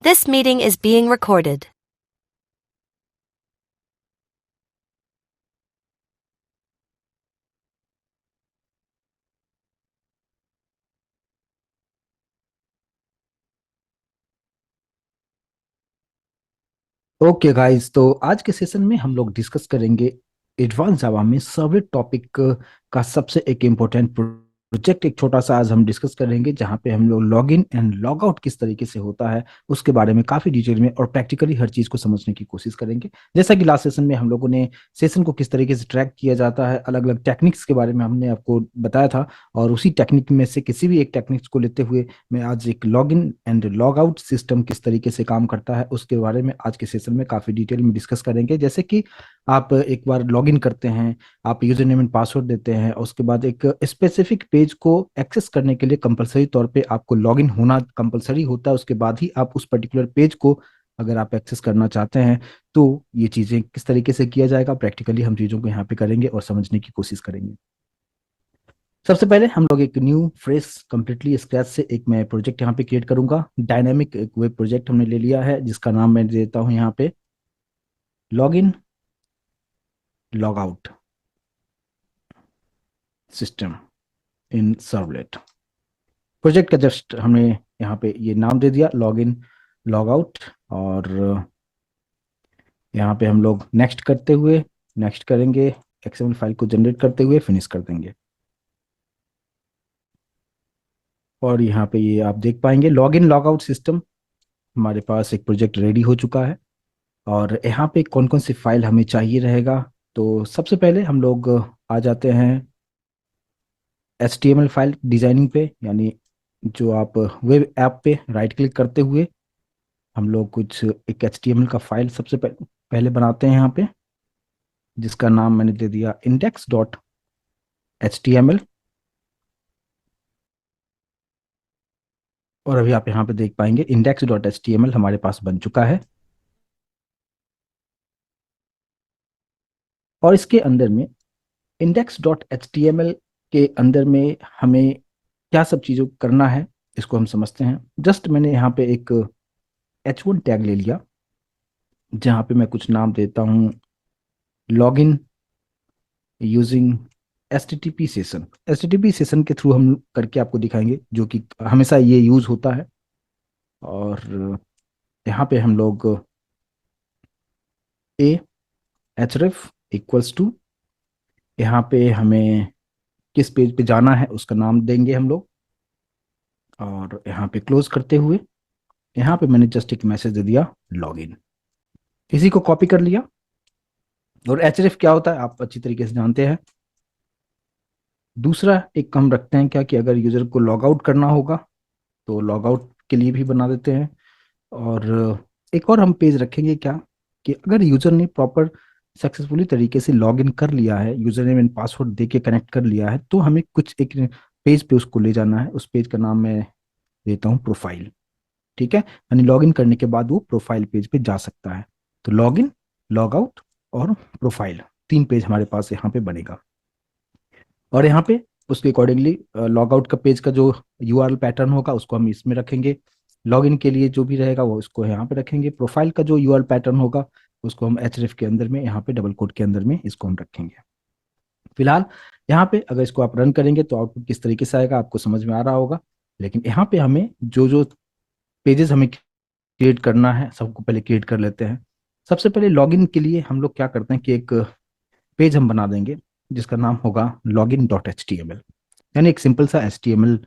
This meeting is being recorded. Okay guys, तो आज के सेशन में हम लोग डिस्कस करेंगे एडवांस जावा में सर्वलेट टॉपिक का सबसे एक इम्पोर्टेंट प्रोजेक्ट। एक छोटा सा आज हम डिस्कस करेंगे जहाँ पे हम लोग log in and log out किस तरीके से होता है उसके बारे में काफी डिटेल में और प्रैक्टिकली हर चीज को समझने की कोशिश करेंगे। जैसा कि लास्ट सेशन में हम लोगों ने सेशन को किस तरीके से ट्रैक किया जाता है, अलग अलग टेक्निक्स के बारे में हमने आपको बताया था, और उसी टेक्निक में से किसी भी एक टेक्निक्स को लेते हुए मैं आज एक log in and log out system किस तरीके से काम करता है उसके बारे में आज के सेशन में काफी डिटेल में डिस्कस करेंगे। जैसे कि आप एक बार लॉग इन करते हैं, आप यूजर नेम एंड पासवर्ड देते हैं, और उसके बाद एक स्पेसिफिक पेज को एक्सेस करने के लिए कंपलसरी तौर पे आपको लॉग इन होना कंपलसरी होता है। उसके बाद ही आप उस पर्टिकुलर पेज को अगर आप एक्सेस करना चाहते हैं तो ये चीजें किस तरीके से किया जाएगा, प्रैक्टिकली हम चीजों को यहाँ पे करेंगे और समझने की कोशिश करेंगे। सबसे पहले हम लोग एक न्यू फ्रेश कंप्लीटली स्क्रैच से एक मैं प्रोजेक्ट यहाँ पे क्रिएट करूंगा। डायनेमिक एक वेब प्रोजेक्ट हमने ले लिया है जिसका नाम मैं देता हूँ यहाँ पे log in log out system in servlet. Project का जस्ट हमने यहाँ पे ये नाम दे दिया लॉग इन लॉग आउट, और यहाँ पे हम लोग नेक्स्ट करते हुए नेक्स्ट करेंगे, एक्सएमएल फाइल को जनरेट करते हुए फिनिश कर देंगे। और यहाँ पे ये आप देख पाएंगे log in log out system हमारे पास एक प्रोजेक्ट रेडी हो चुका है। और यहाँ पे कौन कौन सी फाइल हमें चाहिए रहेगा, तो सबसे पहले हम लोग आ जाते हैं HTML फाइल डिजाइनिंग पे, यानी जो आप वेब ऐप पे राइट क्लिक करते हुए हम लोग कुछ एक HTML का फाइल सबसे पहले बनाते हैं यहाँ पे, जिसका नाम मैंने दे दिया index.html। और अभी आप यहाँ पे देख पाएंगे index.html हमारे पास बन चुका है। और इसके अंदर में index.html के अंदर में हमें क्या सब चीज़ों को करना है इसको हम समझते हैं। जस्ट मैंने यहाँ पे एक H1 टैग ले लिया जहाँ पे मैं कुछ नाम देता हूँ log in using HTTP session. HTTP session के थ्रू हम करके आपको दिखाएंगे, जो कि हमेशा ये यूज होता है। और यहाँ पे हम लोग ए href इक्वल्स टू, यहाँ पे हमें किस पेज पे जाना है उसका नाम देंगे हम लोग। और यहाँ पे क्लोज करते हुए यहाँ पे मैंने जस्ट एक मैसेज दे दिया लॉगिन, इसी को कॉपी कर लिया। और href क्या होता है आप अच्छी तरीके से जानते हैं। दूसरा एक हम रखते हैं क्या कि अगर यूजर को लॉग आउट करना होगा तो लॉग आउट के लिए भी बना देते हैं। और एक और हम पेज रखेंगे क्या कि अगर यूजर ने प्रॉपर सक्सेसफुली तरीके से लॉग इन कर लिया है, यूजर नेम एंड पासवर्ड दे के कनेक्ट कर लिया है, तो हमें कुछ एक पेज पे उसको ले जाना है। उस पेज का नाम मैं देता हूँ प्रोफाइल। ठीक है, यानी लॉग इन करने के बाद वो प्रोफाइल पेज पे जा सकता है। तो लॉग इन लॉग आउट और प्रोफाइल, तीन पेज हमारे पास यहाँ पे बनेगा। और यहाँ पे उसके अकॉर्डिंगली लॉग आउट का पेज का जो यूआरएल पैटर्न होगा उसको हम इसमें रखेंगे। लॉग इन के लिए जो भी रहेगा वो इसको यहाँ पे रखेंगे। प्रोफाइल का जो यूआरएल पैटर्न होगा उसको हम href के अंदर में यहाँ पे डबल कोट के अंदर में इसको हम रखेंगे। फिलहाल यहाँ पे अगर इसको आप रन करेंगे तो आउटपुट किस तरीके से आएगा आपको समझ में आ रहा होगा। लेकिन यहाँ पे हमें जो जो पेजेस हमें क्रिएट करना है सबको पहले क्रिएट कर लेते हैं। सबसे पहले लॉगिन के लिए हम लोग क्या करते हैं कि एक पेज हम बना देंगे जिसका नाम होगा login.html। यानी एक सिंपल सा HTML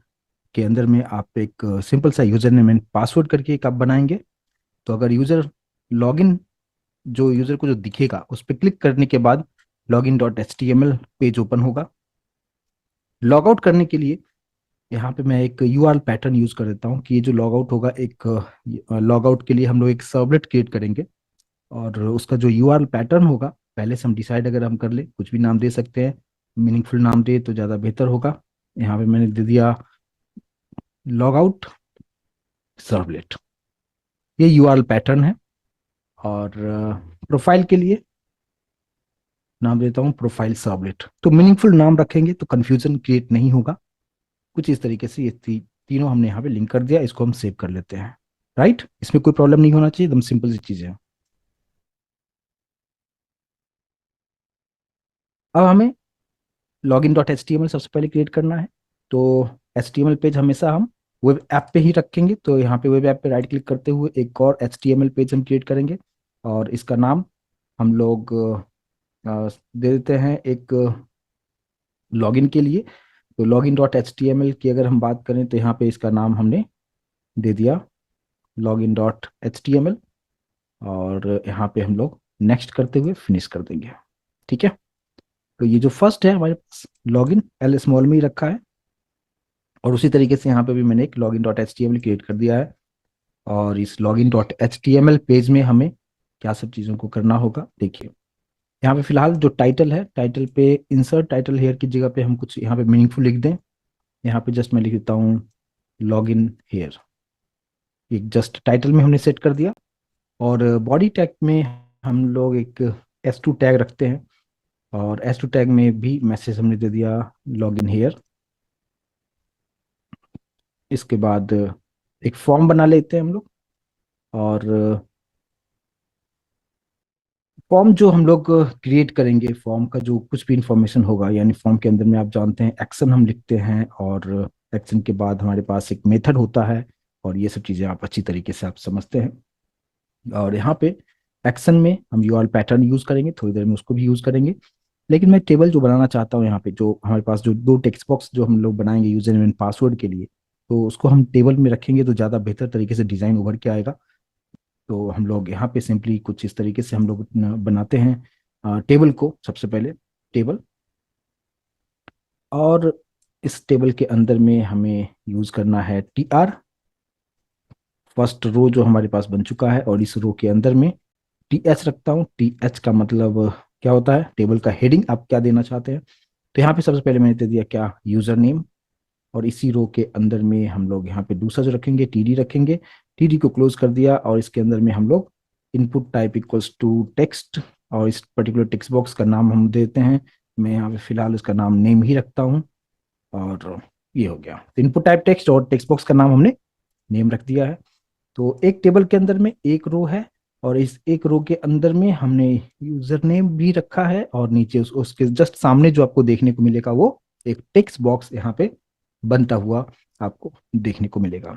के अंदर में आप एक सिंपल सा यूजर नेम एंड पासवर्ड करके एक आप बनाएंगे। तो अगर यूजर लॉगिन जो यूजर को जो दिखेगा उस पर क्लिक करने के बाद login.html पेज ओपन होगा। लॉग आउट करने के लिए यहाँ पे मैं एक यूआरएल पैटर्न यूज कर देता हूँ कि ये जो लॉग आउट होगा, एक लॉग आउट के लिए हम लोग एक सर्वलेट क्रिएट करेंगे। और उसका जो यूआरएल पैटर्न होगा पहले से हम डिसाइड अगर हम कर ले, कुछ भी नाम दे सकते हैं, मीनिंगफुल नाम दे तो ज़्यादा बेहतर होगा। यहाँ पे मैंने दे दिया लॉग आउट सर्वलेट, ये यूआरएल पैटर्न है। और प्रोफाइल के लिए नाम देता हूँ प्रोफाइल सर्वलेट। तो मीनिंगफुल नाम रखेंगे तो कंफ्यूजन क्रिएट नहीं होगा। कुछ इस तरीके से ये तीनों हमने यहाँ पे लिंक कर दिया, इसको हम सेव कर लेते हैं। राइट, इसमें कोई प्रॉब्लम नहीं होना चाहिए, एकदम सिंपल सी चीज़ है। अब हमें login dot H T M L सबसे पहले क्रिएट करना है। तो H T M L page हमेशा हम वेब ऐप पे ही रखेंगे, तो यहाँ पे वेब ऐप पे राइट क्लिक करते हुए एक और H T M L page हम क्रिएट करेंगे। और इसका नाम हम लोग दे देते हैं एक लॉगिन के लिए। तो login dot H T M L की अगर हम बात करें तो यहाँ पे इसका नाम हमने दे दिया login dot H T M L. और यहाँ पे हम लोग नेक्स्ट करते हुए फिनिश कर देंगे। ठीक है, तो ये जो फर्स्ट है हमारे पास लॉगिन एल स्मॉल में ही रखा है। और उसी तरीके से यहाँ पे भी मैंने एक login dot H T M L create कर दिया है। और इस login dot H T M L page में हमें क्या सब चीज़ों को करना होगा, देखिए। यहाँ पे फिलहाल जो टाइटल है, टाइटल पे इंसर्ट टाइटल हेयर की जगह पे हम कुछ यहाँ पे मीनिंगफुल लिख दें। यहाँ पे जस्ट मैं लिख देता हूँ लॉगिन हेयर। एक जस्ट टाइटल में हमने सेट कर दिया। और बॉडी टैग में हम लोग एक S2 टैग रखते हैं। और S2 टैग में भी मैसेज हमने दे दिया लॉगिन हेयर। इसके बाद एक फॉर्म बना लेते हैं हम लोग। और फॉर्म जो हम लोग क्रिएट करेंगे, फॉर्म का जो कुछ भी इंफॉर्मेशन होगा, यानी फॉर्म के अंदर में आप जानते हैं एक्शन हम लिखते हैं, और एक्शन के बाद हमारे पास एक मेथड होता है। और ये सब चीज़ें आप अच्छी तरीके से आप समझते हैं। और यहाँ पे एक्शन में हम यूआरएल पैटर्न यूज करेंगे, थोड़ी देर में उसको भी यूज करेंगे। लेकिन मैं टेबल जो बनाना चाहता हूँ यहाँ पे, जो हमारे पास जो दो टेक्स्ट बॉक्स जो हम लोग बनाएंगे यूजर नेम एंड पासवर्ड के लिए, तो उसको हम टेबल में रखेंगे तो ज़्यादा बेहतर तरीके से डिजाइन उभर के आएगा। तो हम लोग यहाँ पे सिंपली कुछ इस तरीके से हम लोग बनाते हैं टेबल को। सबसे पहले टेबल, और इस टेबल के अंदर में हमें यूज करना है टी आर। फर्स्ट रो जो हमारे पास बन चुका है, और इस रो के अंदर में टी एच रखता हूँ। टी एच का मतलब क्या होता है, टेबल का हेडिंग आप क्या देना चाहते हैं। तो यहाँ पे सबसे पहले मैंने दे दिया क्या, यूजर नेम। और इसी रो के अंदर में हम लोग यहाँ पे दूसरा जो रखेंगे टीडी रखेंगे। टीडी को क्लोज कर दिया, और इसके अंदर में हम लोग input type equals to text. और इस पर्टिकुलर टेक्स्ट बॉक्स का नाम हम देते हैं, मैं यहाँ पे फिलहाल इसका नाम नेम ही रखता हूँ। और ये हो गया, तो इनपुट टाइप टेक्स्ट और टेक्स्ट बॉक्स का नाम हमने नेम रख दिया है। तो एक टेबल के अंदर में एक रो है, और इस एक रो के अंदर में हमने यूजर नेम भी रखा है, और नीचे उसके जस्ट सामने जो आपको देखने को मिलेगा वो एक टेक्स्ट बॉक्स यहाँ पे बनता हुआ आपको देखने को मिलेगा।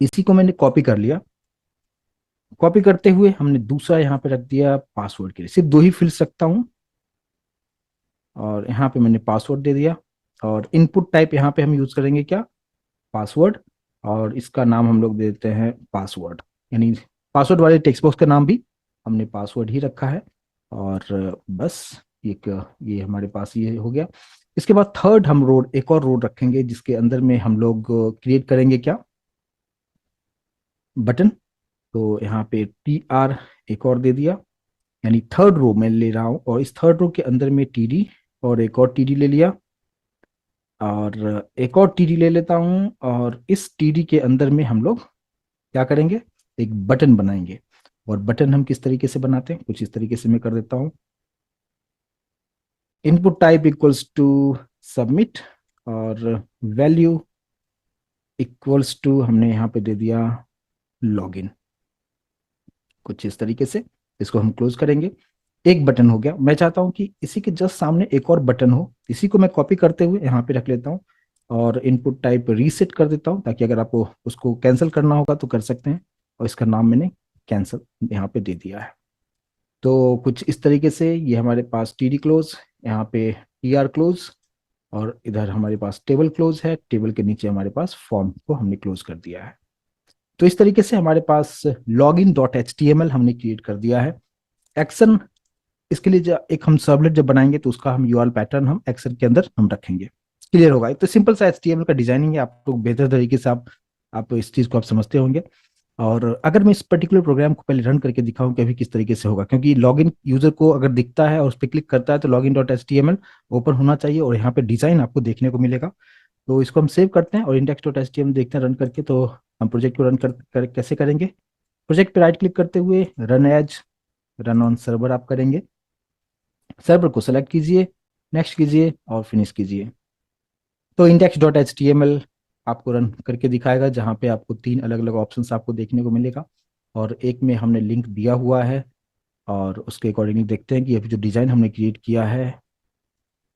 इसी को मैंने कॉपी कर लिया। कॉपी करते हुए हमने दूसरा यहाँ पे रख दिया पासवर्ड के लिए, सिर्फ दो ही फील्ड्स रखता हूँ। और यहाँ पे मैंने पासवर्ड दे दिया। और इनपुट टाइप यहाँ पे हम यूज करेंगे क्या, पासवर्ड। और इसका नाम हम लोग देते हैं पासवर्ड, यानी पासवर्ड वाले टेक्स्ट बॉक्स का नाम भी हमने पासवर्ड ही रखा है। और बस एक ये हमारे पास ये हो गया। इसके बाद थर्ड हम रोड, एक और रोड रखेंगे जिसके अंदर में हम लोग क्रिएट करेंगे क्या, बटन। तो यहाँ पे टी आर एक और दे दिया, यानी थर्ड रो मैं ले रहा हूँ, और इस थर्ड रो के अंदर में टीडी और एक और टीडी ले लिया। और एक और टीडी ले लेता हूँ, और इस टीडी के अंदर में हम लोग क्या करेंगे, एक बटन बनाएंगे। और बटन हम किस तरीके से बनाते हैं, कुछ इस तरीके से मैं कर देता हूँ। Input type equals to submit, और वैल्यू इक्वल्स टू हमने यहाँ पे दे दिया लॉगिन, कुछ इस तरीके से। इसको हम क्लोज करेंगे। एक बटन हो गया। मैं चाहता हूं कि इसी के जस्ट सामने एक और बटन हो, इसी को मैं कॉपी करते हुए यहाँ पे रख लेता हूँ। और इनपुट टाइप रीसेट कर देता हूँ, ताकि अगर आपको उसको कैंसिल करना होगा तो कर सकते हैं। और इसका नाम मैंने कैंसिल यहाँ पे दे दिया है। तो कुछ इस तरीके से ये हमारे पास टीडी क्लोज, यहाँ पे टी आर क्लोज, और इधर हमारे पास टेबल क्लोज है। टेबल के नीचे हमारे पास फॉर्म को हमने क्लोज कर दिया है। तो इस तरीके से हमारे पास login dot H T M L हमने क्रिएट कर दिया है। एक्शन, इसके लिए एक हम सर्वलेट जब बनाएंगे तो उसका हम यूआरएल पैटर्न हम एक्सेल के अंदर हम रखेंगे। क्लियर होगा, तो सिंपल सा एचटीएमएल का डिजाइनिंग है। आप लोग बेहतर तरीके से आप इस चीज को आप समझते होंगे। और अगर मैं इस पर्टिकुलर प्रोग्राम को पहले रन करके दिखाऊं कि अभी किस तरीके से होगा, क्योंकि लॉगिन यूजर को अगर दिखता है और उस पर क्लिक करता है तो login dot H T M L open होना चाहिए, और यहाँ पे डिजाइन आपको देखने को मिलेगा। तो इसको हम सेव करते हैं और index dot H T M देखते हैं रन करके। तो हम प्रोजेक्ट को रन कैसे करेंगे, प्रोजेक्ट पे राइट क्लिक करते हुए run as, run on server आप करेंगे। सर्वर को सेलेक्ट कीजिए, नेक्स्ट कीजिए और फिनिश कीजिए। तो index dot H T M L आपको रन करके दिखाएगा, जहाँ पे आपको 3 अलग अलग ऑप्शंस आपको देखने को मिलेगा, और एक में हमने लिंक दिया हुआ है। और उसके अकॉर्डिंगली देखते हैं कि अभी जो डिज़ाइन हमने क्रिएट किया है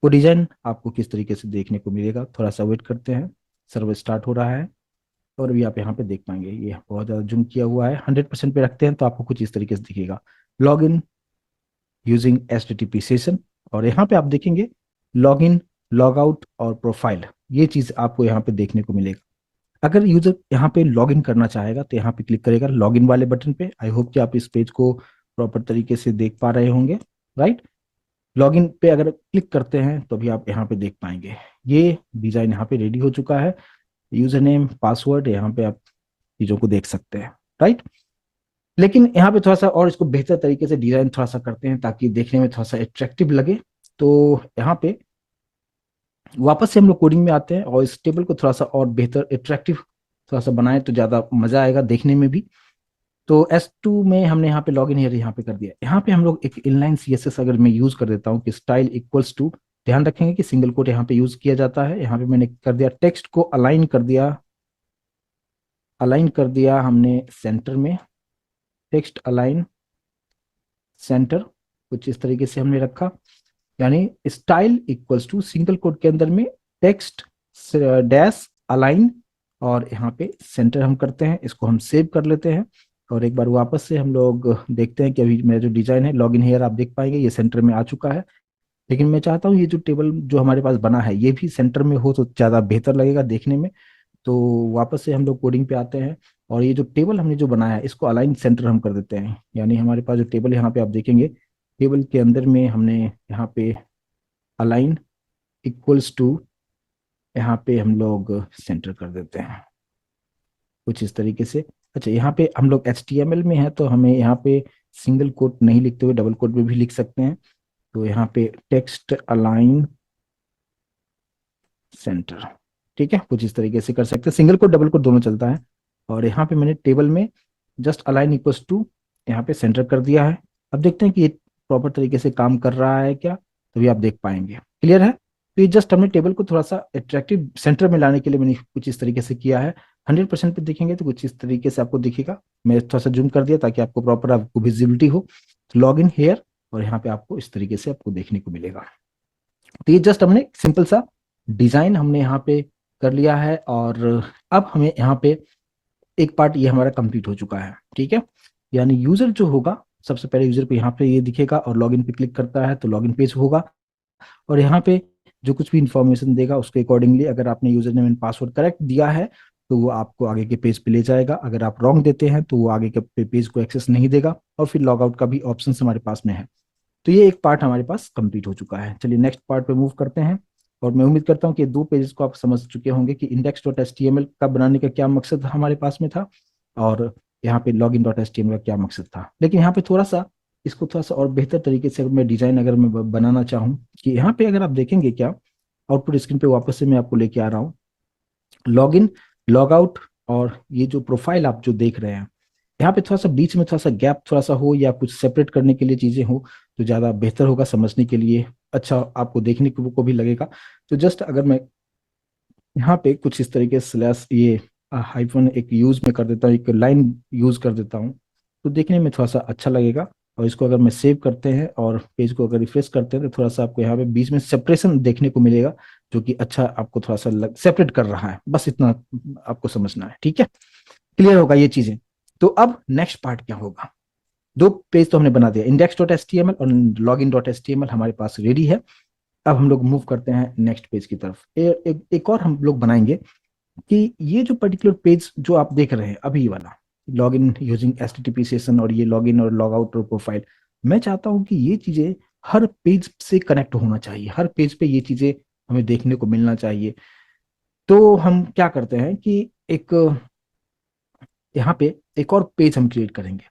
वो डिज़ाइन आपको किस तरीके से देखने को मिलेगा। थोड़ा सा वेट करते हैं, सर्वर स्टार्ट हो रहा है। और अभी आप यहाँ पे देख पाएंगे, ये बहुत ज़्यादा जूम किया हुआ है, 100% पे रखते हैं तो आपको कुछ इस तरीके से दिखेगा, log in using HTTP session. और यहाँ पे आप देखेंगे लॉग इन, लॉग आउट और प्रोफाइल, ये चीज़ आपको यहाँ पे देखने को मिलेगा। अगर यूजर यहाँ पे लॉग इन करना चाहेगा तो यहाँ पे क्लिक करेगा लॉग इन वाले बटन पे। आई होप कि आप इस पेज को प्रॉपर तरीके से देख पा रहे होंगे, राइट। लॉग इन पे अगर क्लिक करते हैं तो भी आप यहाँ पे देख पाएंगे ये डिजाइन यहाँ पे रेडी हो चुका है। यूजर नेम, पासवर्ड, यहाँ पे आप चीजों को देख सकते हैं, राइट। लेकिन यहाँ पे थोड़ा सा और इसको बेहतर तरीके से डिजाइन थोड़ा सा करते हैं ताकि देखने में थोड़ा सा अट्रैक्टिव लगे। तो यहाँ पे वापस से हम लोग कोडिंग में आते हैं और इस टेबल को थोड़ा सा और बेहतर अट्रैक्टिव थोड़ा सा बनाए तो ज़्यादा मज़ा आएगा देखने में भी। तो S2 में हमने यहाँ पे लॉग इन हियर यहाँ पे कर दिया। यहाँ पे हम लोग एक इनलाइन CSS अगर मैं यूज़ कर देता हूँ कि स्टाइल इक्वल्स टू, ध्यान रखेंगे कि सिंगल कोट यहाँ पे यूज़ किया जाता है। यहाँ पे मैंने कर दिया, टेक्स्ट को अलाइन कर दिया हमने सेंटर में, टेक्स्ट अलाइन सेंटर, कुछ इस तरीके से हमने रखा। यानी style equals to single quote के अंदर में टेक्स्ट डैश अलाइन, और यहाँ पे सेंटर हम करते हैं। इसको हम सेव कर लेते हैं और एक बार वापस से हम लोग देखते हैं कि अभी मेरा जो डिजाइन है लॉग इन हेयर आप देख पाएंगे ये सेंटर में आ चुका है। लेकिन मैं चाहता हूँ ये जो टेबल जो हमारे पास बना है ये भी सेंटर में हो तो ज़्यादा बेहतर लगेगा देखने में। तो वापस से हम लोग कोडिंग पे आते हैं और ये जो टेबल हमने जो बनाया है इसको अलाइन सेंटर हम कर देते हैं। यानी हमारे पास जो टेबल यहाँ पे आप देखेंगे, टेबल के अंदर में हमने यहाँ पे अलाइन इक्वल्स टू, यहाँ पे हम लोग सेंटर कर देते हैं कुछ इस तरीके से। अच्छा, यहाँ पे हम लोग HTML में है तो हमें यहाँ पे सिंगल कोट नहीं लिखते हुए डबल कोट में भी लिख सकते हैं। तो यहाँ पे टेक्स्ट अलाइन सेंटर, ठीक है, कुछ इस तरीके से कर सकते हैं। सिंगल कोट डबल कोट दोनों चलता है। और यहाँ पे मैंने टेबल में जस्ट अलाइन इक्वल्स टू यहाँ पे सेंटर कर दिया है। अब देखते हैं कि ये प्रॉपर तरीके से काम कर रहा है क्या, तभी आप देख पाएंगे। क्लियर है। तो ये जस्ट हमने टेबल को थोड़ा सा अट्रैक्टिव सेंटर में लाने के लिए मैंने कुछ इस तरीके से किया है। 100% पे देखेंगे तो कुछ इस तरीके से आपको दिखेगा। मैं थोड़ा सा जूम कर दिया ताकि आपको प्रॉपर आपको विजिबिलिटी हो। तो लॉग इन हेयर, और यहाँ पे आपको इस तरीके से आपको देखने को मिलेगा। तो ये जस्ट हमने सिंपल सा डिजाइन हमने यहाँ पे कर लिया है। और अब हमें यहाँ पे एक पार्ट ये हमारा कंप्लीट हो चुका है, ठीक है। यानी यूजर जो होगा, सबसे पहले यूजर पे यहाँ पे ये दिखेगा और लॉगिन पे क्लिक करता है तो लॉगिन पेज होगा। और यहाँ पे जो कुछ भी इंफॉर्मेशन देगा उसके अकॉर्डिंगली अगर आपने user name and password correct दिया है तो वो आपको आगे के पेज पे ले जाएगा। अगर आप रॉन्ग देते हैं तो वो आगे के पेज को एक्सेस नहीं देगा। और फिर लॉग आउट का भी ऑप्शन हमारे पास में है। तो ये एक पार्ट हमारे पास कंप्लीट हो चुका है। चलिए नेक्स्ट पार्ट पे मूव करते हैं। और मैं उम्मीद करता हूँ कि 2 पेजेस को आप समझ चुके होंगे कि index.html का बनाने का क्या मकसद हमारे पास में था और यहाँ पे login.html का क्या मकसद था। लेकिन यहाँ पे थोड़ा सा इसको थोड़ा सा और बेहतर तरीके से अगर मैं डिजाइन अगर मैं बनाना चाहूँ कि यहाँ पे अगर आप देखेंगे क्या, आउटपुट स्क्रीन पे वापस से मैं आपको लेके आ रहा हूँ। लॉग इन, लॉग आउट और ये जो प्रोफाइल आप जो देख रहे हैं, यहाँ पे थोड़ा सा बीच में थोड़ा सा गैप थोड़ा सा हो या कुछ सेपरेट करने के लिए चीजें हो तो ज्यादा बेहतर होगा समझने के लिए, अच्छा आपको देखने को भी लगेगा। तो जस्ट अगर मैं यहाँ पे कुछ इस तरीके से स्लैश ये हाइफन एक यूज में कर देता हूँ, एक लाइन यूज कर देता हूँ तो देखने में थोड़ा सा अच्छा लगेगा। और इसको अगर मैं सेव करते हैं और पेज को अगर रिफ्रेश करते हैं तो थोड़ा सा आपको यहाँ पे बीच में सेपरेशन देखने को मिलेगा, जो कि अच्छा आपको थोड़ा सा सेपरेट कर रहा है। बस इतना आपको समझना है, ठीक है। क्लियर होगा ये चीजें। तो अब नेक्स्ट पार्ट क्या होगा। 2 पेज तो हमने बना दिया, index.html और login.html हमारे पास रेडी है। अब हम लोग मूव करते हैं नेक्स्ट पेज की तरफ। एक और हम लोग बनाएंगे कि ये जो पर्टिकुलर पेज जो आप देख रहे हैं अभी वाला, log in using HTTP session और ये लॉग इन और लॉग आउट और प्रोफाइल, मैं चाहता हूं कि ये चीजें हर पेज से कनेक्ट होना चाहिए, हर पेज पे ये चीजें हमें देखने को मिलना चाहिए। तो हम क्या करते हैं कि एक यहाँ पे एक और पेज हम क्रिएट करेंगे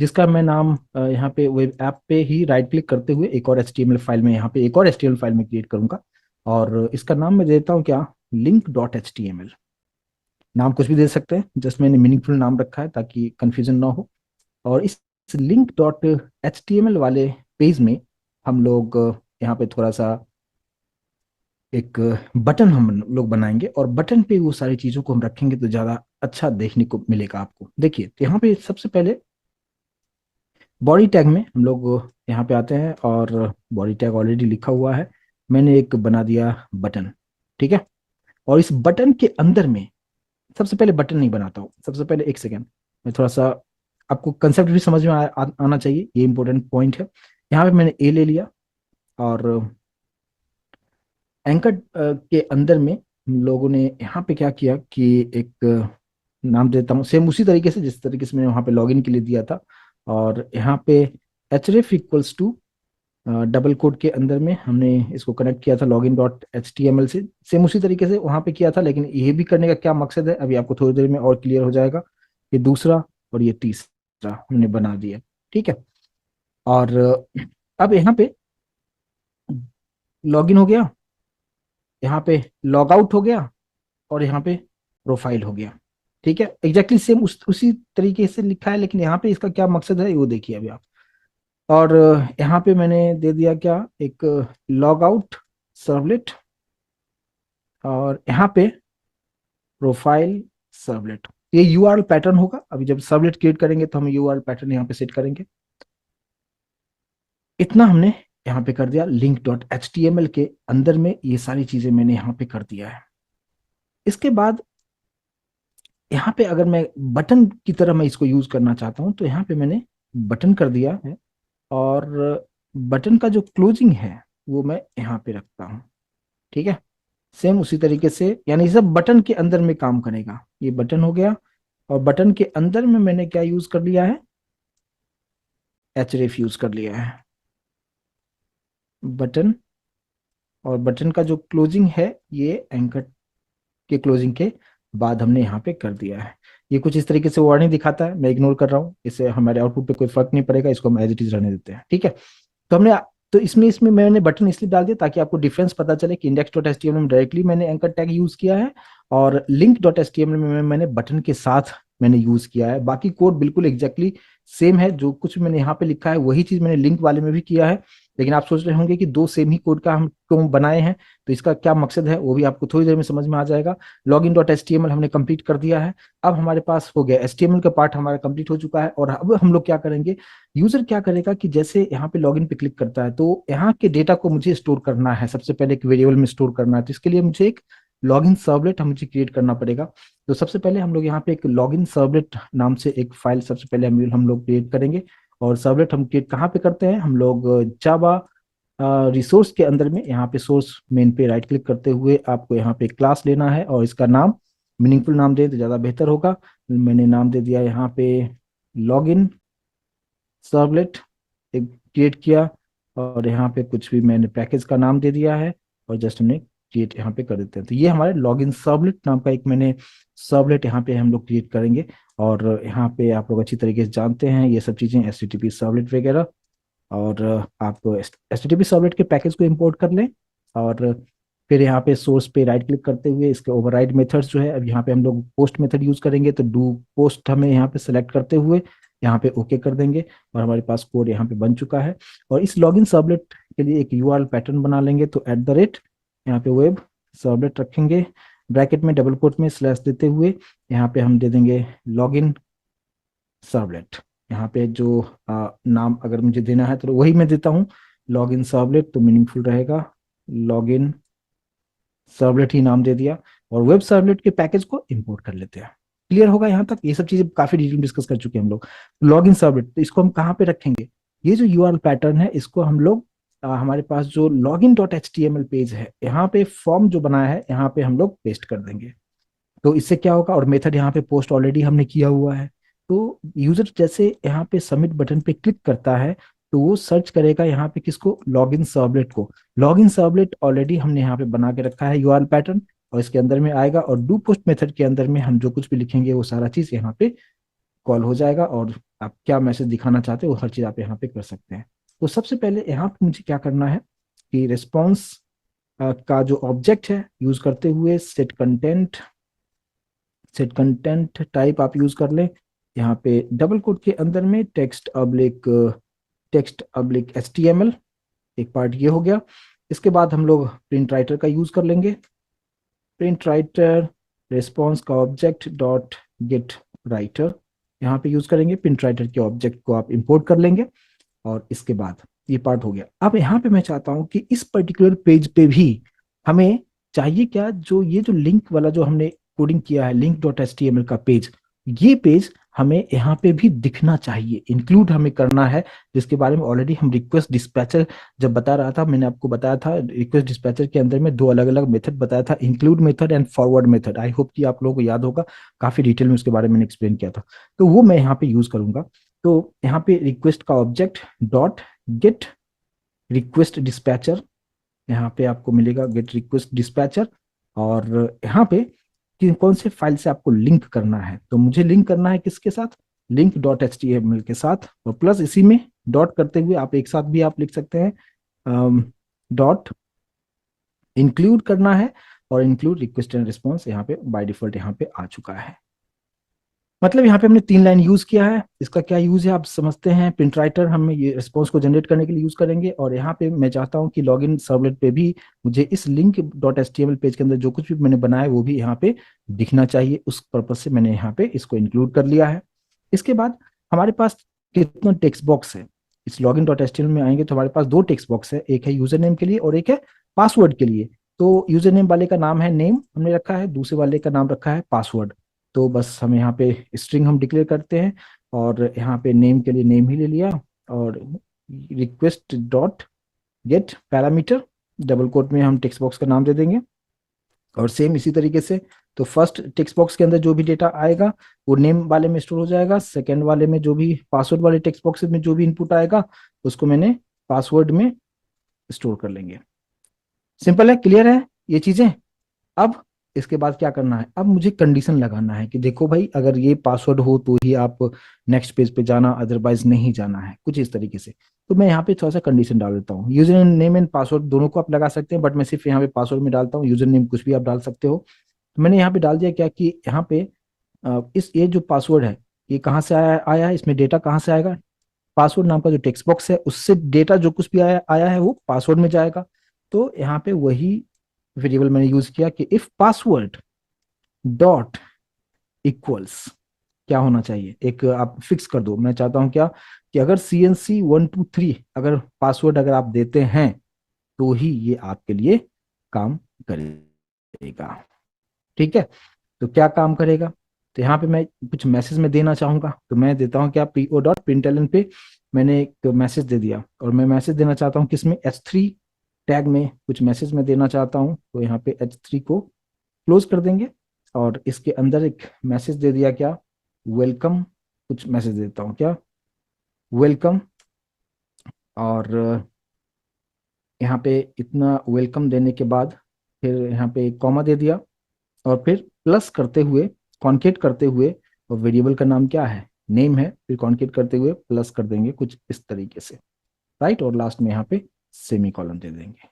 जिसका मैं नाम यहाँ पे वेब ऐप पे ही राइट क्लिक करते हुए एक और HTML फाइल में यहाँ पे एक और HTML फाइल में क्रिएट करूंगा। और इसका नाम मैं देता हूँ क्या, link.html। नाम कुछ भी दे सकते हैं, जस्ट मैंने मीनिंगफुल नाम रखा है ताकि कंफ्यूजन ना हो। और इस link.html वाले पेज में हम लोग यहाँ पे थोड़ा सा एक बटन हम लोग बनाएंगे और बटन पे वो सारी चीजों को हम रखेंगे तो ज्यादा अच्छा देखने को मिलेगा आपको। देखिए, तो यहाँ पे सबसे पहले बॉडी टैग में हम लोग यहाँ पे आते हैं और बॉडी टैग ऑलरेडी लिखा हुआ है, मैंने एक बना दिया बटन। ठीक है, और इस बटन के अंदर में सबसे पहले बटन नहीं बनाता हूँ, सबसे पहले एक सेकेंड, मैं थोड़ा सा आपको कंसेप्ट भी समझ में आना चाहिए, ये इंपॉर्टेंट पॉइंट है। यहाँ पे मैंने ए ले लिया और एंकर के अंदर में हम लोगों ने यहाँ पे क्या किया कि एक नाम देता हूँ सेम उसी तरीके से जिस तरीके से मैंने वहाँ पे लॉगिन के लिए दिया था। और यहाँ पे href equals to double quote के अंदर में हमने इसको कनेक्ट किया था login dot H T M L से, सेम उसी तरीके से वहाँ पे किया था। लेकिन ये भी करने का क्या मकसद है अभी आपको थोड़ी देर में और क्लियर हो जाएगा। ये दूसरा और ये तीसरा हमने बना दिया। ठीक है, और अब यहाँ पे लॉगिन हो गया, यहाँ पे लॉग आउट हो गया और यहाँ पे प्रोफाइल हो गया। ठीक है, एग्जैक्टली सेम उसी तरीके से लिखा है, लेकिन यहाँ पे इसका क्या मकसद है वो देखिए अभी आप। और यहाँ पे मैंने दे दिया क्या, एक लॉग आउट सर्वलेट और यहाँ पे प्रोफाइल सर्वलेट। ये यूआरएल पैटर्न होगा, अभी जब सर्वलेट क्रिएट करेंगे तो हम यूआरएल पैटर्न यहाँ पे सेट करेंगे। इतना हमने यहाँ पे कर दिया, link dot H T M L के अंदर में ये सारी चीजें मैंने यहाँ पे कर दिया है। इसके बाद यहाँ पे अगर मैं बटन की तरह मैं इसको यूज करना चाहता हूँ तो यहाँ पे मैंने बटन कर दिया है और बटन का जो क्लोजिंग है वो मैं यहाँ पे रखता हूँ। ठीक है, सेम उसी तरीके से, यानी ये सब बटन के अंदर में काम करेगा। ये बटन हो गया और बटन के अंदर में मैंने क्या यूज कर लिया है, href यूज कर लिया है बटन। और बटन का जो क्लोजिंग है ये एंकर के क्लोजिंग के बाद हमने यहाँ पे कर दिया है। ये कुछ इस तरीके से वार्निंग दिखाता है, मैं इग्नोर कर रहा हूँ, इससे हमारे आउटपुट पे कोई फर्क नहीं पड़ेगा, इसको हम एज इट इज रहने देते हैं। ठीक है, तो हमने तो इसमें इसमें मैंने बटन इसलिए डाल दिया ताकि आपको डिफरेंस पता चले कि index dot H T M L में डायरेक्टली मैंने एंकर टैग यूज किया है और link dot H T M L में मैंने बटन के साथ मैंने यूज किया है। बाकी कोड बिल्कुल एग्जैक्टली सेम है, जो कुछ मैंने यहाँ पे लिखा है वही चीज मैंने लिंक वाले में भी किया है। लेकिन आप सोच रहे होंगे कि दो सेम ही कोड का हम क्यों बनाए हैं, तो इसका क्या मकसद है वो भी आपको थोड़ी देर में समझ में आ जाएगा। Login dot H T M L हमने कंप्लीट कर दिया है, अब हमारे पास हो गया एच टी एम एल का पार्ट हमारा कंप्लीट हो चुका है। और अब हम लोग क्या करेंगे, यूजर क्या करेगा कि जैसे यहाँ पे लॉगिन पे क्लिक करता है तो यहाँ के डेटा को मुझे स्टोर करना है, सबसे पहले एक वेरिएबल में स्टोर करना है। तो इसके लिए मुझे एक लॉगिन सर्वलेट मुझे क्रिएट करना पड़ेगा। तो सबसे पहले हम लोग यहाँ पे एक लॉगिन सर्वलेट नाम से एक फाइल सबसे पहले हम लोग क्रिएट करेंगे। और सर्वलेट हम क्रिएट कहाँ पे करते हैं, हम लोग जावा रिसोर्स के अंदर में यहाँ पे सोर्स मेन पे राइट क्लिक करते हुए आपको यहाँ पे क्लास लेना है और इसका नाम मीनिंगफुल नाम दे तो ज़्यादा बेहतर होगा। मैंने नाम दे दिया यहाँ पे लॉगिन सर्वलेट, एक क्रिएट किया और यहाँ पे कुछ भी मैंने पैकेज का नाम दे दिया है और जस्ट हमने क्रिएट यहाँ पे कर देते हैं। तो ये हमारे लॉगिन सर्वलेट नाम का एक मैंने सर्वलेट यहाँ पे हम लोग क्रिएट करेंगे। और यहाँ पे आप लोग अच्छी तरीके से जानते हैं ये सब चीज़ें HTTP सर्वलेट वगैरह। और आप HTTP सर्वलेट के पैकेज को इंपोर्ट कर लें और फिर यहाँ पे सोर्स पे राइट क्लिक करते हुए इसके ओवरराइड मेथड्स जो है, अब यहाँ पे हम लोग पोस्ट मेथड यूज करेंगे तो डू पोस्ट हमें यहाँ पे सेलेक्ट करते हुए यहाँ पे ओके कर देंगे और हमारे पास कोड यहाँ पे बन चुका है। और इस लॉगिन सर्वलेट के लिए एक यूआरएल पैटर्न बना लेंगे, तो @ यहाँ पे वेब सर्वलेट रखेंगे, ब्रैकेट में डबल कोट में स्लैश देते हुए यहाँ पे हम दे देंगे लॉगिन सर्वलेट। यहाँ पे जो नाम अगर मुझे देना है तो वही मैं देता हूँ, लॉगिन सर्वलेट, तो मीनिंगफुल रहेगा, लॉगिन सर्वलेट ही नाम दे दिया। और वेब सर्वलेट के पैकेज को इंपोर्ट कर लेते हैं। क्लियर होगा यहाँ तक, ये सब चीजें काफी डिटेल डिस्कस कर चुके हैं हम लोग। लॉगिन सर्वलेट तो इसको हम कहाँ पे रखेंगे, ये जो यूआरएल पैटर्न है इसको हम लोग हमारे पास जो login dot H T M L page है यहाँ पे फॉर्म जो बनाया है यहाँ पे हम लोग पेस्ट कर देंगे। तो इससे क्या होगा, और मेथड यहाँ पे पोस्ट ऑलरेडी हमने किया हुआ है, तो यूजर जैसे यहाँ पे सबमिट बटन पे क्लिक करता है तो वो सर्च करेगा यहाँ पे किसको, लॉगिन सर्वलेट को। लॉगिन सर्वलेट ऑलरेडी हमने यहाँ पे बना के रखा है यूआरएल पैटर्न, और इसके अंदर में आएगा और डू पोस्ट मेथड के अंदर में हम जो कुछ भी लिखेंगे वो सारा चीज यहाँ पे कॉल हो जाएगा और आप क्या मैसेज दिखाना चाहते हो वो हर चीज आप यहाँ पे कर सकते हैं। तो सबसे पहले यहाँ पे मुझे क्या करना है कि रिस्पॉन्स का जो ऑब्जेक्ट है यूज करते हुए सेट कंटेंट टाइप आप यूज कर लें। यहाँ पे डबल कोट के अंदर में टेक्स्ट अब्लिक HTML, एक पार्ट ये हो गया। इसके बाद हम लोग प्रिंट राइटर का यूज कर लेंगे। प्रिंट राइटर रिस्पॉन्स का ऑब्जेक्ट डॉट गेट राइटर यहाँ पे यूज करेंगे। प्रिंट राइटर के ऑब्जेक्ट को आप इंपोर्ट कर लेंगे और इसके बाद ये पार्ट हो गया। अब यहाँ पे मैं चाहता हूँ कि इस पर्टिकुलर पेज पे भी हमें चाहिए क्या, जो ये जो लिंक वाला जो हमने कोडिंग किया है link dot H T M L का पेज, ये पेज हमें यहाँ पे भी दिखना चाहिए, इंक्लूड हमें करना है, जिसके बारे में ऑलरेडी हम रिक्वेस्ट डिस्पैचर जब बता रहा था, मैंने आपको बताया था रिक्वेस्ट डिस्पैचर के अंदर में दो अलग अलग मेथड बताया था, include method and forward method. I hope कि आप लोगों को याद होगा, काफी डिटेल में उसके बारे में मैंने एक्सप्लेन किया था, तो वो मैं यहाँ पे यूज करूंगा। तो यहाँ पे रिक्वेस्ट का object dot gate request dispatcher, यहाँ पे आपको मिलेगा गेट रिक्वेस्ट डिस्पैचर। और यहाँ पे कि कौन से फाइल से आपको लिंक करना है, तो मुझे लिंक करना है किसके साथ, link dot H T M L के साथ, और प्लस इसी में डॉट करते हुए आप एक साथ भी आप लिख सकते हैं डॉट इंक्लूड करना है, और इंक्लूड रिक्वेस्ट एंड रिस्पॉन्स यहाँ पे बाय डिफॉल्ट यहाँ पे आ चुका है। मतलब यहाँ पे हमने 3 लाइन यूज किया है। इसका क्या यूज है आप समझते हैं। प्रिंट राइटर हम ये रिस्पॉन्स को जनरेट करने के लिए यूज करेंगे, और यहाँ पे मैं चाहता हूँ कि लॉगिन सर्वलेट पे भी मुझे इस link dot H T M L page के अंदर जो कुछ भी मैंने बनाया है वो भी यहाँ पे दिखना चाहिए, उस पर्पज से मैंने यहाँ पे इसको इंक्लूड कर लिया है। इसके बाद हमारे पास कितना टेक्स्ट बॉक्स है, इस login dot H T M L में आएंगे तो हमारे पास 2 टेक्स्ट बॉक्स है, एक है यूजर नेम के लिए और एक है पासवर्ड के लिए। तो यूजर नेम वाले का नाम है नेम हमने रखा है, दूसरे वाले का नाम रखा है पासवर्ड। तो बस हम यहाँ पे स्ट्रिंग हम डिक्लेयर करते हैं, और यहाँ पे नेम के लिए नेम ही ले लिया, और request dot get parameter double quote में हम टेक्स्ट बॉक्स का नाम दे देंगे। और सेम इसी तरीके से, तो फर्स्ट टेक्स्ट बॉक्स के अंदर जो भी डेटा आएगा वो नेम वाले में स्टोर हो जाएगा, सेकेंड वाले में जो भी पासवर्ड वाले टेक्स्ट बॉक्स में जो भी इनपुट आएगा उसको मैंने पासवर्ड में स्टोर कर लेंगे। सिंपल है, क्लियर है ये चीजें। अब इसके बाद क्या करना है, अब मुझे कंडीशन लगाना है कि देखो भाई अगर ये पासवर्ड हो तो ही आप नेक्स्ट पेज पे जाना, अदरवाइज नहीं जाना है, कुछ इस तरीके से। तो मैं यहाँ पे थोड़ा सा कंडीशन डाल देता हूँ, यूजर नेम एंड पासवर्ड दोनों को आप लगा सकते हैं, बट मैं सिर्फ यहाँ पे पासवर्ड में डालता हूँ, यूजर नेम कुछ भी आप डाल सकते हो। तो मैंने यहाँ पे डाल दिया क्या कि यहाँ पे इस ये जो पासवर्ड है ये कहाँ से आया है, इसमें डेटा कहाँ से आएगा, पासवर्ड नाम का जो टेक्स्ट बॉक्स है उससे डेटा जो कुछ भी आया आया है वो पासवर्ड में जाएगा। तो यहाँ पे वही वेरिएबल मैंने यूज किया कि इफ पासवर्ड डॉट इक्वल्स क्या होना चाहिए, एक आप फिक्स कर दो। मैं चाहता हूं क्या कि अगर CNC 123 अगर पासवर्ड अगर आप देते हैं तो ही ये आपके लिए काम करेगा। ठीक है, तो क्या काम करेगा, तो यहाँ पे मैं कुछ मैसेज में देना चाहूंगा, तो मैं देता हूँ क्या PO डॉट प्रिंटलन पे मैंने एक मैसेज दे दिया, और मैं मैसेज देना चाहता हूँ किसमें, H3 टैग में कुछ मैसेज में देना चाहता हूँ, तो यहाँ पे H3 को क्लोज कर देंगे, और इसके अंदर एक मैसेज दे दिया क्या, वेलकम, कुछ मैसेज देता हूँ क्या, वेलकम। और यहाँ पे इतना वेलकम देने के बाद फिर यहाँ पे एक कॉमा दे दिया, और फिर प्लस करते हुए कॉन्केट करते हुए, और वेरिएबल का नाम क्या है, नेम है, फिर कॉन्केट करते हुए प्लस कर देंगे कुछ इस तरीके से, राइट, और लास्ट में यहाँ पे सेमी कॉलन दे देंगे।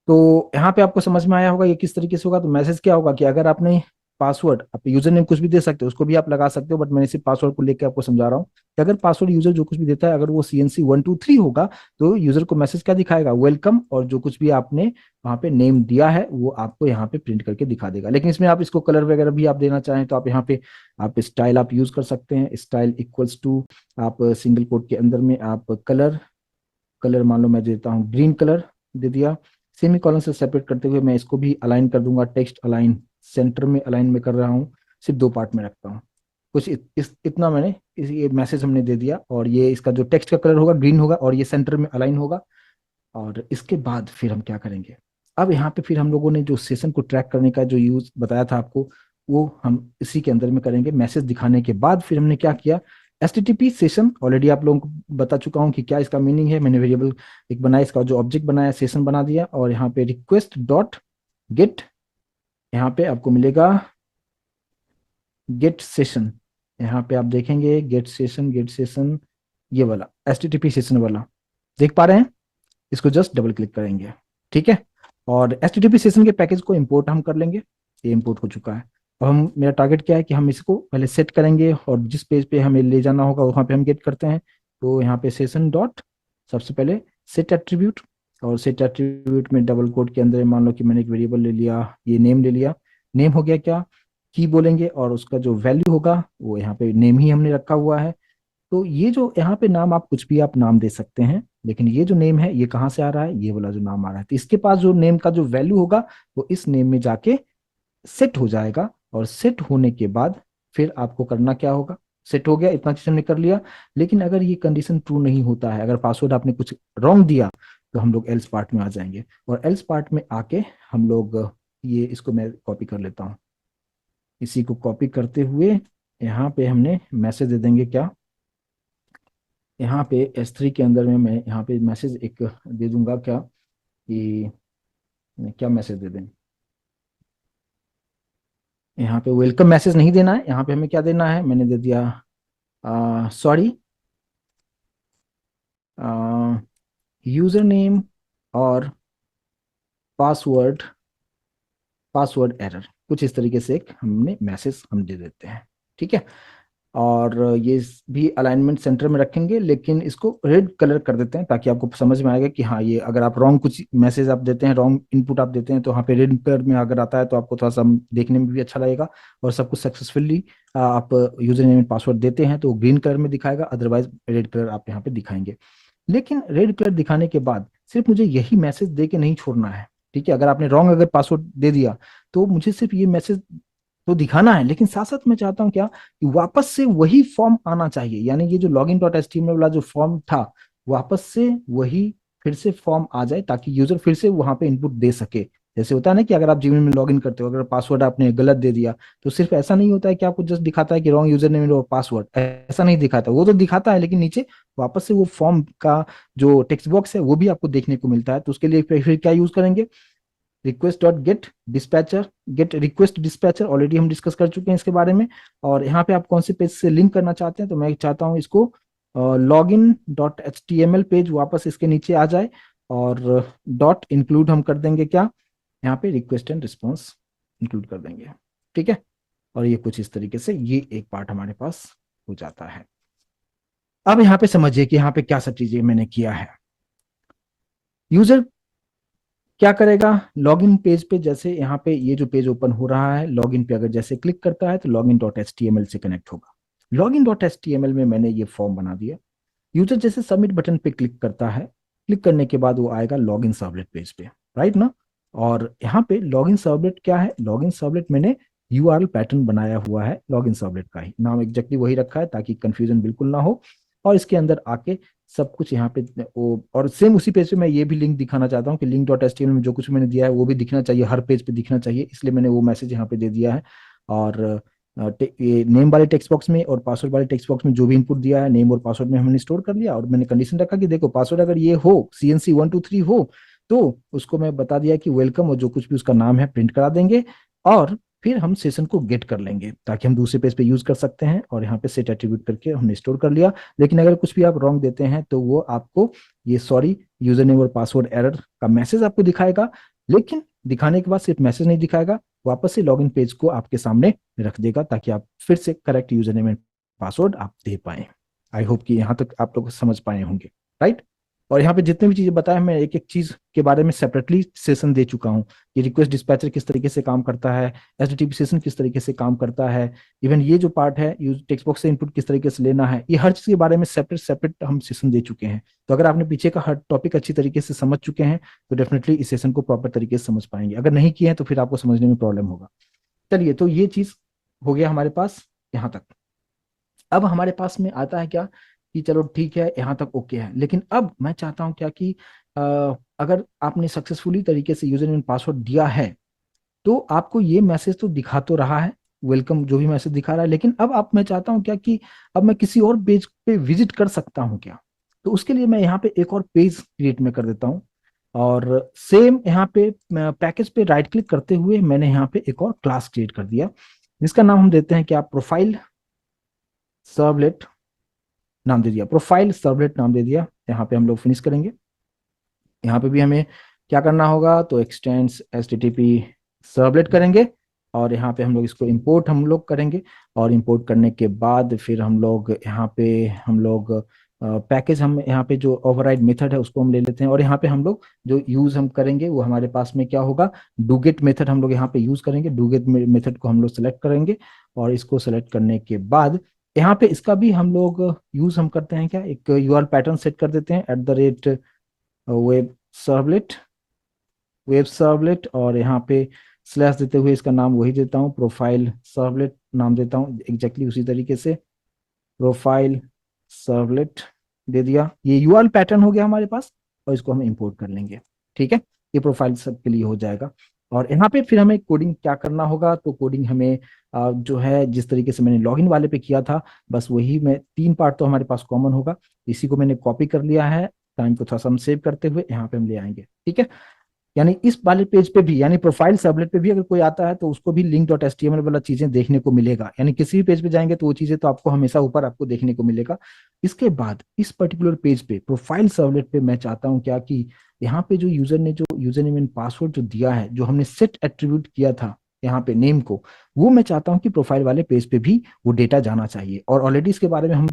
तो यहाँ पे आपको समझ में आया होगा ये किस तरीके से होगा। तो मैसेज क्या होगा कि अगर आपने पासवर्ड, आप यूजर नेम कुछ भी दे सकते हो, उसको भी आप लगा सकते हो, बट मैंने सिर्फ पासवर्ड को लेकर आपको समझा रहा हूँ कि अगर पासवर्ड यूजर जो कुछ भी देता है अगर वो CNC 123 होगा तो यूजर को मैसेज क्या दिखाएगा, वेलकम, और जो कुछ भी आपने वहाँ पे नेम दिया है वो आपको यहाँ पे प्रिंट करके दिखा देगा। लेकिन इसमें आप इसको कलर वगैरह भी आप देना चाहें तो आप यहाँ पे आप स्टाइल आप यूज कर सकते हैं, स्टाइल इक्वल्स टू आप सिंगल कोट के अंदर में आप कलर, कलर मान लो मैं देता हूँ ग्रीन कलर दे दिया, सेमी कॉलन से सेपरेट करते हुए मैं इसको भी अलाइन कर दूंगा, टेक्स्ट अलाइन सेंटर में अलाइन में कर रहा हूँ, सिर्फ 2 पार्ट में रखता हूँ। कुछ इतना मैंने ये मैसेज हमने दे दिया, और ये इसका जो टेक्स्ट का कलर होगा ग्रीन होगा, और ये सेंटर में अलाइन होगा। और इसके बाद फिर हम क्या करेंगे, अब यहाँ पे फिर हम लोगों ने जो सेशन को ट्रैक करने का जो यूज बताया था आपको, वो हम इसी के अंदर में करेंगे। मैसेज दिखाने के बाद फिर हमने क्या किया, HTTP सेशन ऑलरेडी आप लोगों को बता चुका हूँ कि क्या इसका मीनिंग है, मैंने वेरिएबल एक बनाया, इसका जो ऑब्जेक्ट बनाया सेशन बना दिया, और यहाँ पे रिक्वेस्ट डॉट गेट, यहाँ पे आपको मिलेगा गेट सेशन, यहाँ पे आप देखेंगे गेट सेशन, गेट सेशन ये वाला HTTP सेशन वाला देख पा रहे हैं, इसको जस्ट डबल क्लिक करेंगे, ठीक है। और HTTP सेशन के पैकेज को इंपोर्ट हम कर लेंगे, ये इंपोर्ट हो चुका है। अब हम, मेरा टारगेट क्या है कि हम इसको पहले सेट करेंगे, और जिस पेज पे हमें ले जाना होगा वहां पे हम गेट करते हैं। तो यहाँ पे सेशन डॉट सबसे पहले सेट एट्रीब्यूट, और सेट एट्रीब्यूट में डबल कोट के अंदर मान लो कि मैंने एक वेरिएबल ले लिया, ये नेम ले लिया। नेम हो गया क्या, की बोलेंगे, और उसका जो वैल्यू होगा वो यहाँ पे नेम ही हमने रखा हुआ है। तो ये जो यहाँ पे नाम, आप कुछ भी आप नाम दे सकते हैं, लेकिन ये जो नेम है ये कहाँ से आ रहा है, ये वाला जो नाम आ रहा है, तो इसके पास जो नेम का जो वैल्यू होगा वो इस नेम में जाके सेट हो जाएगा। और सेट होने के बाद फिर आपको करना क्या होगा, सेट हो गया, इतना चीज हमने कर लिया। लेकिन अगर ये कंडीशन ट्रू नहीं होता है, अगर पासवर्ड आपने कुछ रॉन्ग दिया, तो हम लोग एल्स पार्ट में आ जाएंगे। और एल्स पार्ट में आके हम लोग ये, इसको मैं कॉपी कर लेता हूँ। इसी को कॉपी करते हुए यहाँ पे हमने मैसेज दे देंगे क्या, यहाँ पे S3 के अंदर में मैं यहाँ पे मैसेज एक दे दूंगा क्या, कि क्या मैसेज दे दें, यहाँ पे वेलकम मैसेज नहीं देना है, यहाँ पे हमें क्या देना है, मैंने दे दिया सॉरी यूजर नेम और पासवर्ड, पासवर्ड एरर, कुछ इस तरीके से एक हमने मैसेज हम दे देते हैं। ठीक है, और ये भी अलाइनमेंट सेंटर में रखेंगे, लेकिन इसको रेड कलर कर देते हैं ताकि आपको समझ में आएगा कि हाँ, ये अगर आप रॉन्ग कुछ मैसेज आप देते हैं, रॉन्ग इनपुट आप देते हैं, तो वहाँ पे रेड कलर में अगर आता है तो आपको थोड़ा सा देखने में भी अच्छा लगेगा। और सब कुछ सक्सेसफुली आप यूजर नेम एंड पासवर्ड देते हैं तो ग्रीन कलर में दिखाएगा, अदरवाइज रेड कलर आप यहाँ पे दिखाएंगे। लेकिन रेड कलर दिखाने के बाद सिर्फ मुझे यही मैसेज दे के नहीं छोड़ना है। ठीक है, अगर आपने रॉन्ग अगर पासवर्ड दे दिया तो मुझे सिर्फ ये मैसेज तो दिखाना है, लेकिन साथ साथ मैं चाहता हूँ क्या, कि वापस से वही फॉर्म आना चाहिए, यानी ये जो लॉगिन डॉट एचटीएमएल वाला जो फॉर्म था, वापस से वही फिर से फॉर्म आ जाए, ताकि यूजर फिर से वहां पे इनपुट दे सके। जैसे होता है ना कि अगर आप जीमेल में लॉगिन करते हो, अगर पासवर्ड आपने गलत दे दिया, तो सिर्फ ऐसा नहीं होता है कि आपको जस्ट दिखाता है कि रॉन्ग यूजर नेम और पासवर्ड, ऐसा नहीं दिखाता, वो तो दिखाता है, लेकिन नीचे वापस से वो फॉर्म का जो टेक्स्ट बॉक्स है वो भी आपको देखने को मिलता है। तो उसके लिए फिर क्या यूज करेंगे, request dot gate dispatcher, gate request dispatcher, already हम डिस्कस कर चुके हैं इसके बारे में। और यहाँ पे आप कौन से पेज से लिंक करना चाहते हैं, तो मैं चाहता हूँ इसको login dot H T M L page वापस इसके नीचे आ जाए, और डॉट इंक्लूड हम कर देंगे क्या, यहाँ पे रिक्वेस्ट एंड रिस्पॉन्स इंक्लूड कर देंगे। ठीक है, और ये कुछ इस तरीके से ये एक पार्ट हमारे पास हो जाता है। अब यहाँ पे समझिए कि यहाँ पे क्या सब चीजें मैंने किया है। यूजर क्या करेगा, लॉगिन पेज पे, जैसे यहाँ पे ये जो पेज ओपन हो रहा है, लॉगिन पे अगर जैसे क्लिक करता है तो login dot H T M L से कनेक्ट होगा। Login dot H T M L में मैंने ये फॉर्म बना दिया। यूजर जैसे सबमिट बटन पे क्लिक करता है, क्लिक करने के बाद वो आएगा लॉगिन सर्वलेट पेज पे, राइट ना। और यहाँ पे लॉगिन सर्वलेट क्या है, लॉगिन सर्वलेट मैंने यूआरएल पैटर्न बनाया हुआ है, लॉगिन सर्वलेट का ही नाम एग्जैक्टली वही रखा है ताकि कंफ्यूजन बिल्कुल ना हो। और इसके अंदर आके सब कुछ यहाँ पे वो, और सेम उसी पेज पे मैं ये भी लिंक दिखाना चाहता हूँ कि लिंक डॉट एचटीएमएल में जो कुछ मैंने दिया है वो भी दिखना चाहिए, हर पेज पे दिखना चाहिए, इसलिए मैंने वो मैसेज यहाँ पे दे दिया है। और ये नेम वाले टेक्स्ट बॉक्स में और पासवर्ड वाले टेक्स्ट बॉक्स में जो भी इनपुट दिया है, नेम और पासवर्ड में हमने स्टोर कर लिया, और मैंने कंडीशन रखा कि देखो पासवर्ड अगर ये हो, CNC123 हो, तो उसको मैं बता दिया कि वेलकम, और जो कुछ भी उसका नाम है प्रिंट करा देंगे। और फिर हम सेशन को गेट कर लेंगे ताकि हम दूसरे पेज पे यूज कर सकते हैं, और यहाँ पे सेट एट्रीब्यूट करके हमने स्टोर कर लिया। लेकिन अगर कुछ भी आप रॉन्ग देते हैं तो वो आपको ये सॉरी यूजर नेम और पासवर्ड एरर का मैसेज आपको दिखाएगा, लेकिन दिखाने के बाद सिर्फ मैसेज नहीं दिखाएगा, वापस से लॉगिन पेज को आपके सामने रख देगा ताकि आप फिर से correct user name and password आप दे पाए। आई होप कि यहाँ तक आप लोग समझ पाए होंगे, राइट। और यहाँ पे जितने भी चीजें बताया, मैं एक एक चीज के बारे में सेपरेटली सेशन दे चुका हूँ कि रिक्वेस्ट डिस्पैचर किस तरीके से काम करता है, HTTP सेशन किस तरीके से काम करता है, इवन ये जो पार्ट है यूज टेक्स्ट बॉक्स से इनपुट किस तरीके से लेना है, ये हर चीज के बारे में सेपरेट सेपरेट हम सेशन दे चुके हैं। तो अगर आपने पीछे का हर टॉपिक अच्छी तरीके से समझ चुके हैं तो डेफिनेटली इस सेशन को प्रॉपर तरीके से समझ पाएंगे, अगर नहीं किए हैं तो फिर आपको समझने में प्रॉब्लम होगा। चलिए, तो ये चीज हो गया हमारे पास यहाँ तक। अब हमारे पास में आता है क्या, कि चलो ठीक है यहाँ तक ओके है, लेकिन अब मैं चाहता हूँ क्या कि अ, अगर आपने सक्सेसफुली तरीके से यूजर नेम पासवर्ड दिया है तो आपको ये मैसेज तो दिखा तो रहा है, वेलकम जो भी मैसेज दिखा रहा है, लेकिन अब आप, मैं चाहता हूँ क्या कि अब मैं किसी और पेज पे विजिट कर सकता हूँ क्या। तो उसके लिए मैं यहाँ पे एक और पेज क्रिएट में कर देता हूँ, और सेम यहाँ पे पैकेज पे राइट क्लिक करते हुए मैंने यहाँ पे एक और क्लास क्रिएट कर दिया, जिसका नाम हम देते हैं क्या, प्रोफाइल सर्वलेट नाम दे दिया, प्रोफाइल सर्वलेट नाम दे दिया। यहाँ पे हम लोग फिनिश करेंगे। यहाँ पे भी हमें क्या करना होगा, तो एक्सटेंड्स HTTP सर्वलेट करेंगे, और यहाँ पे हम लोग इसको इंपोर्ट हम लोग करेंगे, और इंपोर्ट करने के बाद फिर हम लोग यहाँ पे हम लोग पैकेज हम यहाँ पे जो ओवरराइड मेथड है उसको हम ले लेते हैं, और यहाँ पे हम लोग जो यूज हम करेंगे वो हमारे पास में क्या होगा, डूगेट मेथड हम लोग यहाँ पे यूज करेंगे। डूगेट मेथड को हम लोग सेलेक्ट करेंगे, और इसको सेलेक्ट करने के बाद यहाँ पे इसका भी हम लोग यूज हम करते हैं क्या, एक यूआरएल पैटर्न सेट कर देते हैं @ वेब सर्वलेट, वेब सर्वलेट, और यहाँ पे स्लैश देते हुए इसका नाम वही देता हूँ, प्रोफाइल सर्वलेट नाम देता हूँ एग्जैक्टली उसी तरीके से, प्रोफाइल सर्वलेट दे दिया। ये यूआरएल पैटर्न हो गया हमारे पास, और इसको हम इंपोर्ट कर लेंगे। ठीक है, ये प्रोफाइल सब के लिए हो जाएगा। और यहाँ पे फिर हमें कोडिंग क्या करना होगा, तो कोडिंग हमें जो है जिस तरीके से मैंने लॉगिन वाले पे किया था, बस वही मैं 3 पार्ट तो हमारे पास कॉमन होगा, इसी को मैंने कॉपी कर लिया है। टाइम को थोड़ा सा हम सेव करते हुए यहाँ पे हम ले आएंगे। ठीक है, यानी इस वाले पेज पे भी, यानी प्रोफाइल सबलेट पे भी अगर कोई आता है तो उसको भी लिंक डॉट एचटीएमएल वाला चीजें देखने को मिलेगा, यानी किसी भी पेज पे जाएंगे तो वो चीजें तो आपको हमेशा ऊपर आपको देखने को मिलेगा। इसके बाद इस पर्टिकुलर पेज पे प्रोफाइल सर्वलेट पे मैं चाहता हूँ क्या कि यहाँ पे जो यूजर ने जो यूजर नेम एंड पासवर्ड जो दिया है, जो हमने सेट एट्रीब्यूट किया था यहाँ पे नेम को, वो मैं चाहता हूँ कि प्रोफाइल वाले पेज पे भी वो डेटा जाना चाहिए। और ऑलरेडी इसके बारे में हम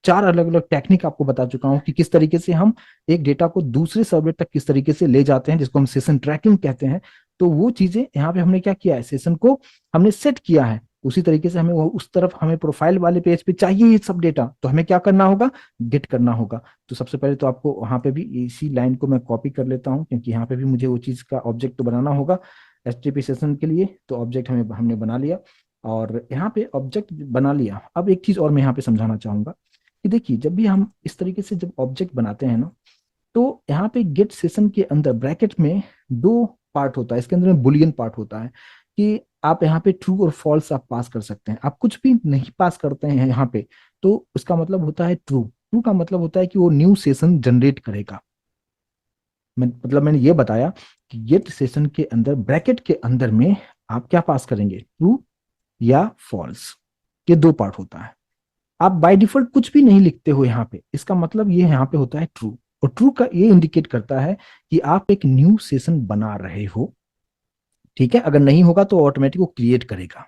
4 अलग अलग टेक्निक आपको बता चुका हूं कि किस तरीके से हम एक डेटा को दूसरे सर्वर तक किस तरीके से ले जाते हैं, जिसको हम सेशन ट्रैकिंग कहते हैं। तो वो चीजें यहाँ पे हमने क्या किया है, सेशन को हमने सेट किया है, उसी तरीके से हमें वो उस तरफ हमें प्रोफाइल वाले पेज पे चाहिए ये सब डेटा, तो हमें क्या करना होगा, गेट करना होगा। तो सबसे पहले तो आपको वहां पे भी इसी लाइन को मैं कॉपी कर लेता हूँ, क्योंकि यहाँ पे भी मुझे वो चीज का ऑब्जेक्ट तो बनाना होगा एचटीटीपी सेशन के लिए। तो ऑब्जेक्ट हमने बना लिया, और यहाँ पे ऑब्जेक्ट बना लिया। अब एक चीज और मैं यहाँ पे समझाना चाहूंगा कि देखिए, जब भी हम इस तरीके से जब ऑब्जेक्ट बनाते हैं ना, तो यहाँ पे गेट सेशन के अंदर ब्रैकेट में 2 पार्ट होता है, इसके अंदर में बुलियन पार्ट होता है कि आप यहाँ पे ट्रू और फॉल्स आप पास कर सकते हैं। आप कुछ भी नहीं पास करते हैं यहाँ पे, तो उसका मतलब होता है ट्रू। ट्रू का मतलब होता है कि वो न्यू सेशन जनरेट करेगा। मतलब मैंने ये बताया कि गेट सेशन के अंदर ब्रैकेट के अंदर में आप क्या पास करेंगे, ट्रू या फॉल्स, ये 2 पार्ट होता है। आप बाय डिफॉल्ट कुछ भी नहीं लिखते हो यहाँ पे, इसका मतलब ये यहाँ पे होता है ट्रू। और ट्रू का ये इंडिकेट करता है कि आप एक न्यू सेशन बना रहे हो। ठीक है, अगर नहीं होगा तो ऑटोमेटिक वो क्रिएट करेगा।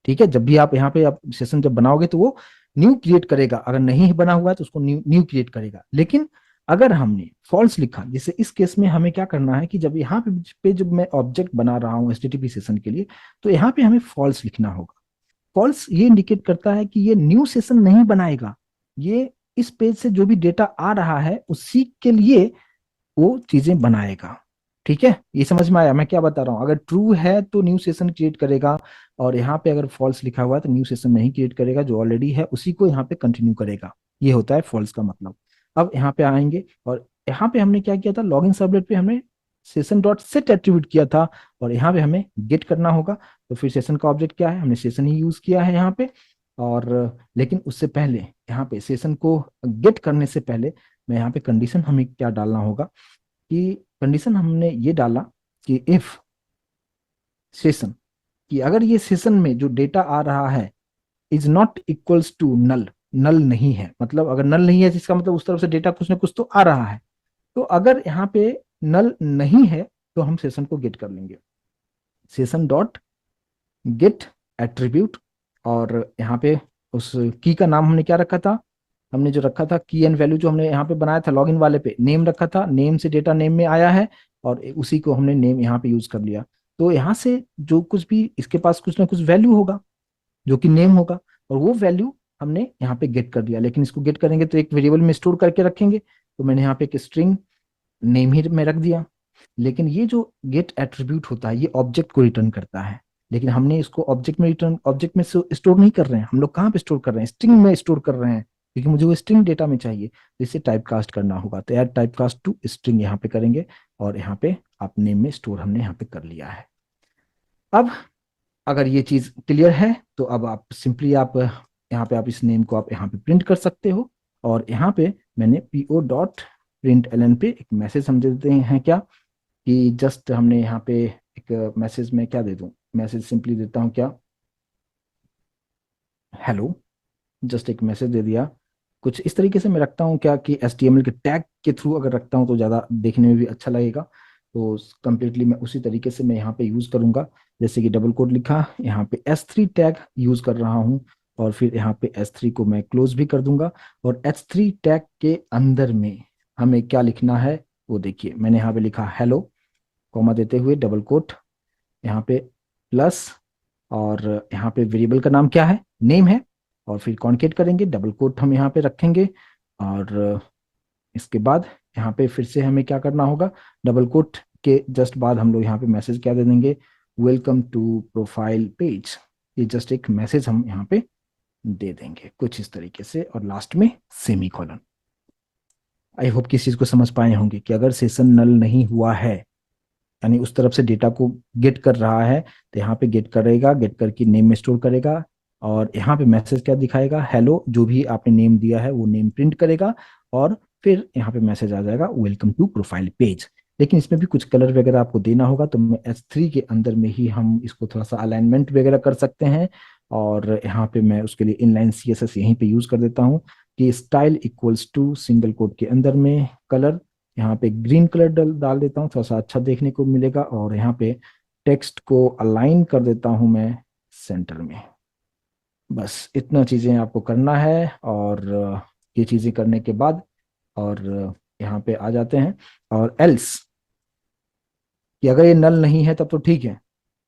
ठीक है, जब भी आप यहाँ पे आप सेशन जब बनाओगे तो वो न्यू क्रिएट करेगा, अगर नहीं बना हुआ है तो उसको न्यू न्यू क्रिएट करेगा। लेकिन अगर हमने फॉल्स लिखा, जैसे इस केस में हमें क्या करना है कि जब यहाँ पे जब मैं ऑब्जेक्ट बना रहा हूँ एचटीटीपी सेशन के लिए, तो यहाँ पे हमें फॉल्स लिखना होगा। फॉल्स ये इंडिकेट करता है कि ये न्यू सेशन नहीं बनाएगा, ये इस पेज से जो भी डेटा आ रहा है उसी के लिए वो चीजें बनाएगा। ठीक है, ये समझ में आया मैं क्या बता रहा हूँ? अगर ट्रू है तो न्यू सेशन क्रिएट करेगा, और यहाँ पे अगर फॉल्स लिखा हुआ है तो न्यू सेशन नहीं क्रिएट करेगा, जो ऑलरेडी है उसी को यहाँ पे कंटिन्यू करेगा। ये होता है फॉल्स का मतलब। अब यहाँ पे आएंगे, और यहाँ पे हमने क्या किया था, लॉगिन सर्वलेट पे हमने सेशन डॉट सेट एट्रीब्यूट किया था, और यहाँ पे हमें गेट करना होगा। तो फिर सेशन का ऑब्जेक्ट क्या है, हमने सेशन ही यूज किया है यहाँ पे। और लेकिन उससे पहले यहाँ पे सेशन को गेट करने से पहले मैं यहाँ पे कंडीशन हमें क्या डालना होगा, कि कंडीशन हमने ये डाला कि इफ सेशन, कि अगर ये सेशन में जो डेटा आ रहा है is not equals to null, null नहीं है, मतलब अगर नल नहीं है इसका मतलब उस तरफ से डेटा कुछ ना कुछ तो आ रहा है। तो अगर यहाँ पे नल नहीं है तो हम सेशन को गेट कर लेंगे, सेशन डॉट गेट एट्रीब्यूट। और यहाँ पे उस की का नाम हमने क्या रखा था, हमने जो रखा था की एंड वैल्यू जो हमने यहाँ पे बनाया था लॉगिन वाले पे, नेम रखा था, नेम से डेटा नेम में आया है, और उसी को हमने नेम यहाँ पे यूज कर लिया। तो यहाँ से जो कुछ भी इसके पास कुछ ना कुछ वैल्यू होगा जो कि नेम होगा, और वो वैल्यू हमने यहाँ पे गेट कर दिया। लेकिन इसको गेट करेंगे तो एक वेरिएबल में स्टोर करके रखेंगे, तो मैंने यहाँ पे एक स्ट्रिंग नेम ही में रख दिया। लेकिन ये जो गेट एट्रीब्यूट होता है ये ऑब्जेक्ट को रिटर्न करता है, लेकिन हमने इसको ऑब्जेक्ट में रिटर्न, ऑब्जेक्ट में स्टोर नहीं कर रहे हैं, हम लोग कहाँ पे स्टोर कर रहे हैं, स्ट्रिंग में स्टोर कर रहे हैं, क्योंकि मुझे वो स्ट्रिंग डेटा में चाहिए। तो इसे टाइप कास्ट करना होगा, तो add type cast to string यहाँ पे करेंगे, और यहाँ पे आप नेम में स्टोर हमने यहाँ पे कर लिया है। अब अगर ये चीज क्लियर है तो अब आप सिंपली आप यहाँ पे आप इस नेम को आप यहाँ पे प्रिंट कर सकते हो। और यहाँ पे मैंने P O dot print L N पे एक मैसेज हम दे देते हैं क्या, कि जस्ट हमने यहाँ पे एक मैसेज में क्या दे दूं, मैसेज सिंपली देता हूँ क्या, हेलो, जस्ट एक मैसेज दे दिया। कुछ इस तरीके से मैं रखता हूँ क्या कि HTML के टैग के थ्रू अगर रखता हूँ तो ज़्यादा देखने में भी अच्छा लगेगा। तो कंप्लीटली मैं उसी तरीके से मैं यहाँ पे यूज़ करूँगा, जैसे कि डबल कोट लिखा, यहाँ पे S3 टैग यूज़ कर रहा हूँ, और फिर यहाँ पे S3 को मैं क्लोज भी कर दूंगा। और H3 टैग के अंदर में हमें क्या लिखना है वो देखिए, मैंने यहाँ पे लिखा हेलो, कॉमा देते हुए डबल कोट, यहाँ पे प्लस, और यहाँ पे वेरिएबल का नाम क्या है, नेम है, और फिर कॉन्केट करेंगे, डबल कोट हम यहाँ पे रखेंगे। और इसके बाद यहाँ पे फिर से हमें क्या करना होगा, डबल कोट के जस्ट बाद हम लोग यहाँ पे मैसेज क्या दे देंगे, वेलकम टू प्रोफाइल पेज। ये जस्ट एक मैसेज हम यहाँ पे दे देंगे कुछ इस तरीके से, और लास्ट में सेमी कॉलन। आई होप कि इस चीज को समझ पाए होंगे कि अगर सेशन नल नहीं हुआ है, यानी उस तरफ से डेटा को गेट कर रहा है, तो यहाँ पे गेट करेगा, गेट करके नेम में स्टोर करेगा, और यहाँ पे मैसेज क्या दिखाएगा, हेलो, जो भी आपने नेम दिया है वो नेम प्रिंट करेगा, और फिर यहाँ पे मैसेज आ जाएगा वेलकम टू प्रोफाइल पेज। लेकिन इसमें भी कुछ कलर वगैरह आपको देना होगा, तो मैं S3 के अंदर में ही हम इसको थोड़ा सा अलाइनमेंट वगैरह कर सकते हैं। और यहाँ पे मैं उसके लिए इनलाइन CSS यहीं पे यूज कर देता हूँ कि style equals to single quote के अंदर में कलर, यहाँ पे ग्रीन कलर डाल देता हूँ, थोड़ा सा अच्छा देखने को मिलेगा। और यहाँ पे टेक्स्ट को अलाइन कर देता हूँ मैं सेंटर में। बस इतना चीजें आपको करना है। और ये चीजें करने के बाद, और यहाँ पे आ जाते हैं, और एल्स कि अगर ये नल नहीं है तब तो ठीक है।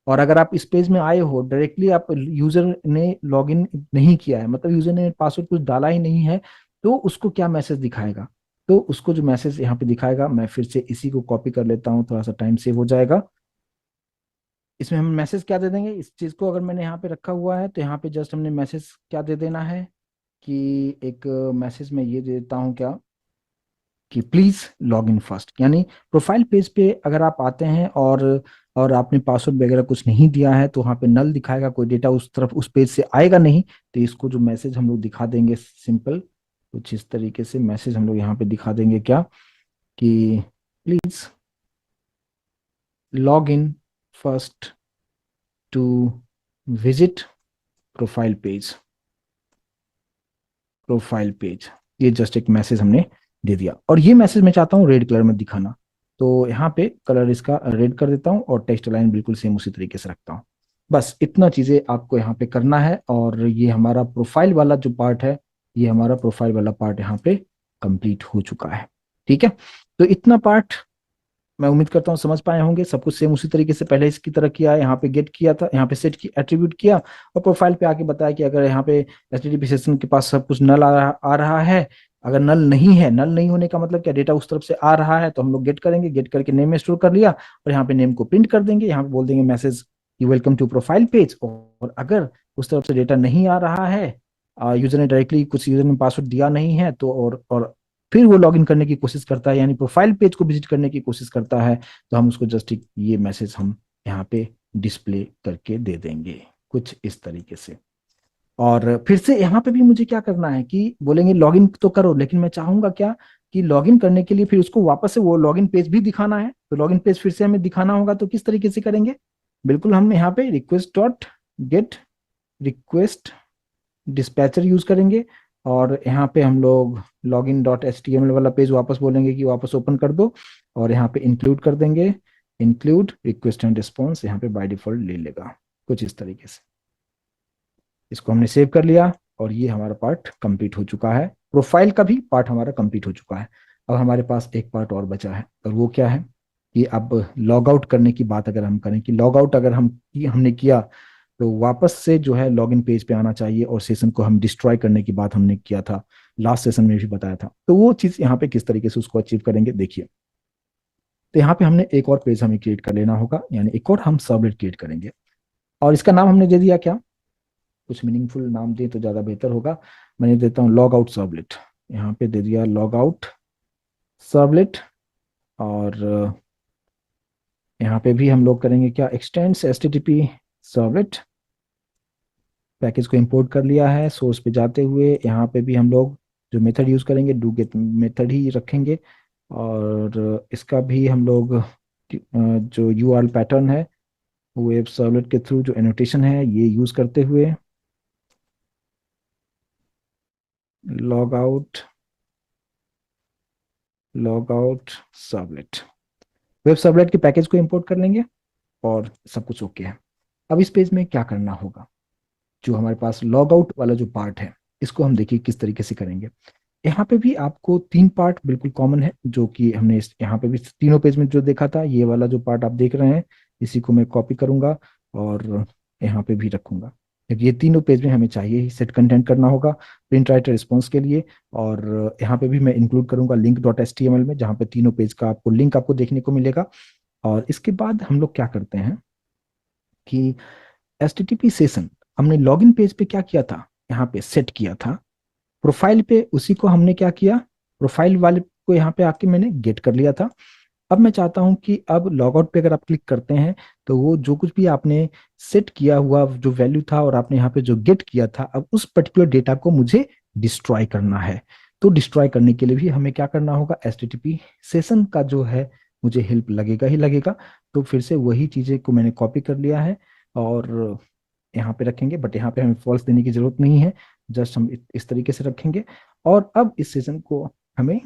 और अगर आप इस पेज में आए हो डायरेक्टली, आप यूजर ने लॉगिन नहीं किया है, मतलब यूजर ने पासवर्ड कुछ डाला ही नहीं है, तो उसको क्या मैसेज दिखाएगा, तो उसको जो मैसेज यहाँ पे दिखाएगा, मैं फिर से इसी को कॉपी कर लेता हूँ, थोड़ा सा टाइम सेव हो जाएगा। इसमें हम मैसेज क्या दे देंगे, इस चीज को अगर मैंने यहाँ पे रखा हुआ है तो यहाँ पे जस्ट हमने मैसेज क्या दे देना है कि एक मैसेज में ये दे देता हूँ क्या, कि प्लीज लॉग इन फर्स्ट। यानी प्रोफाइल पेज पे अगर आप आते हैं और आपने पासवर्ड वगैरह कुछ नहीं दिया है, तो वहाँ पे नल दिखाएगा, कोई डेटा उस तरफ उस पेज से आएगा नहीं। तो इसको जो मैसेज हम लोग दिखा देंगे सिंपल कुछ इस तरीके से मैसेज हम लोग यहाँ पे दिखा देंगे क्या, कि please log in first to visit profile page, profile page. ये जस्ट एक मैसेज हमने दे दिया, और ये मैसेज मैं चाहता हूँ रेड कलर में दिखाना, तो यहाँ पे कलर इसका रेड कर देता हूँ, और टेक्स्ट लाइन बिल्कुल सेम उसी तरीके से रखता हूँ। बस इतना चीजें आपको यहाँ पे करना है, और ये हमारा प्रोफाइल वाला जो पार्ट है, ये हमारा प्रोफाइल वाला पार्ट यहाँ पे कंप्लीट हो चुका है। ठीक है, तो इतना पार्ट मैं उम्मीद करता हूँ समझ पाए होंगे। सब कुछ सेम उसी तरीके से पहले इसकी तरह किया है, यहाँ पे गेट किया था, यहाँ पे सेट की एट्रीब्यूट किया, और प्रोफाइल पे आके बताया कि अगर यहाँ पे HTTP सेशन के पास सब कुछ नल आ रहा है, अगर नल नहीं है, नल नहीं होने का मतलब क्या, डेटा उस तरफ से आ रहा है, तो हम लोग गेट करेंगे, गेट करके नेम में स्टोर कर लिया, और यहाँ पे नेम को प्रिंट कर देंगे, यहाँ पे बोल देंगे message you welcome to profile page. और अगर उस तरफ से डेटा नहीं आ रहा है, यूजर ने डायरेक्टली कुछ यूजर ने पासवर्ड दिया नहीं है, तो और फिर वो लॉगिन करने की कोशिश करता है, यानी प्रोफाइल पेज को विजिट करने की कोशिश करता है, तो हम उसको जस्ट ये मैसेज हम यहाँ पे डिस्प्ले करके दे देंगे कुछ इस तरीके से। और फिर से यहाँ पे भी मुझे क्या करना है कि बोलेंगे लॉगिन तो करो, लेकिन मैं चाहूंगा क्या कि लॉगिन करने के लिए फिर उसको वापस से वो लॉगिन पेज भी दिखाना है, तो लॉगिन पेज फिर से हमें दिखाना होगा, तो किस तरीके से करेंगे, बिल्कुल हम यहाँ पे request dot gate request dispatcher use करेंगे, और यहाँ पे हम लोग लॉगिन डॉट HTML वाला पेज वापस बोलेंगे कि वापस ओपन कर दो, और यहाँ पे इंक्लूड कर देंगे, इंक्लूड रिक्वेस्ट एंड रिस्पॉन्स, यहाँ पे बाय डिफॉल्ट ले लेगा कुछ इस तरीके से। इसको हमने सेव कर लिया, और ये हमारा पार्ट कंप्लीट हो चुका है, प्रोफाइल का भी पार्ट हमारा कंप्लीट हो चुका है। अब हमारे पास एक पार्ट और बचा है, और वो क्या है कि अब लॉग आउट करने की बात अगर हम करें, कि लॉग आउट अगर हमने किया, तो वापस से जो है लॉगिन पेज पे आना चाहिए, और सेशन को हम डिस्ट्रॉय करने की बात हमने किया था, लास्ट सेशन में भी बताया था, तो वो चीज यहाँ पे किस तरीके से उसको अचीव करेंगे देखिए। तो यहाँ पे हमने एक और पेज हमें क्रिएट कर लेना होगा, यानी एक और हम सर्वलेट क्रिएट करेंगे, और इसका नाम हमने दे दिया क्या, कुछ मीनिंगफुल नाम दे तो ज्यादा बेहतर होगा। मैंने देता हूँ लॉग आउट सर्वलेट, यहाँ पे दे दिया लॉग आउट सर्वलेट। और यहाँ पे भी हम लोग करेंगे क्या, एक्सटेंड्स HTTP सर्वलेट, पैकेज को इंपोर्ट कर लिया है, सोर्स पे जाते हुए यहाँ पे भी हम लोग जो मेथड यूज करेंगे डू गेट मेथड ही रखेंगे, और इसका भी हम लोग जो URL पैटर्न है वेब सर्वलेट के थ्रू जो एनोटेशन है ये यूज करते हुए log out servlet, web servlet के पैकेज को इंपोर्ट कर लेंगे, और सब कुछ ओके है। अब इस पेज में क्या करना होगा, जो हमारे पास लॉग आउट वाला जो पार्ट है, इसको हम देखिए किस तरीके से करेंगे। यहाँ पे भी आपको तीन पार्ट बिल्कुल कॉमन है, जो कि हमने यहाँ पे भी तीनों पेज में जो देखा था, ये वाला जो पार्ट आप देख रहे हैं, इसी को मैं कॉपी करूंगा और यहाँ पे भी रखूंगा, क्योंकि ये तीनों पेज में हमें चाहिए ही। सेट कंटेंट करना होगा प्रिंट राइटर रिस्पॉन्स के लिए, और यहाँ पे भी मैं इंक्लूड करूंगा link dot H T M L में, जहाँ पे तीनों पेज का आपको लिंक आपको देखने को मिलेगा। और इसके बाद हम लोग क्या करते हैं कि HTTP सेशन हमने लॉगिन पेज पे क्या किया था, यहाँ पे सेट किया था। प्रोफाइल पे उसी को हमने क्या किया, प्रोफाइल वाले को यहाँ पे आके मैंने गेट कर लिया था। अब मैं चाहता हूं कि अब लॉग आउट पे अगर आप क्लिक करते हैं, तो वो जो कुछ भी आपने सेट किया हुआ जो वैल्यू था और आपने यहाँ पे जो गेट किया था, अब उस पर्टिकुलर डेटा को मुझे डिस्ट्रॉय करना है। तो डिस्ट्रॉय करने के लिए भी हमें क्या करना होगा, HTTP सेशन का जो है मुझे हेल्प लगेगा ही लगेगा। तो फिर से वही चीजें को मैंने कॉपी कर लिया है और यहाँ पे रखेंगे, बट यहाँ पे हमें फॉल्स देने की जरूरत नहीं है, जस्ट हम इस तरीके से रखेंगे। और अब इस सेशन को हमें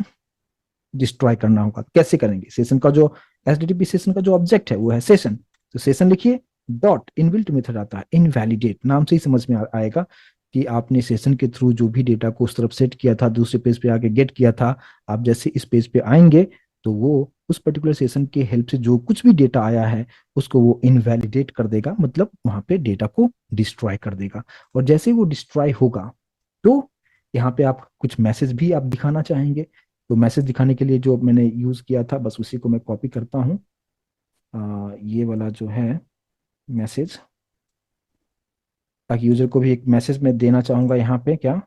डिस्ट्रॉय करना होगा। कैसे करेंगे, सेशन का जो HTTP सेशन का जो ऑब्जेक्ट है वो है सेशन। तो सेशन लिखिए, डॉट इनबिल्ट मेथड आता है इनवैलिडेट, नाम से ही समझ में आएगा कि आपने सेशन के थ्रू जो भी डेटा को उस तरफ सेट किया था, दूसरे पेज पे आके गेट किया था, आप जैसे इस पेज पे आएंगे तो वो उस पर्टिकुलर सेशन के हेल्प से जो कुछ भी डेटा आया है उसको वो इनवैलिडेट कर देगा, मतलब वहां पे डेटा को डिस्ट्रॉय कर देगा। और जैसे ही वो डिस्ट्रॉय होगा, तो यहाँ पे आप कुछ मैसेज भी आप दिखाना चाहेंगे। तो मैसेज दिखाने के लिए जो मैंने यूज किया था, बस उसी को मैं कॉपी करता हूँ। ये वाला जो है मैसेज, ताकि यूजर को भी एक मैसेज मैं देना चाहूंगा। यहाँ पे क्या,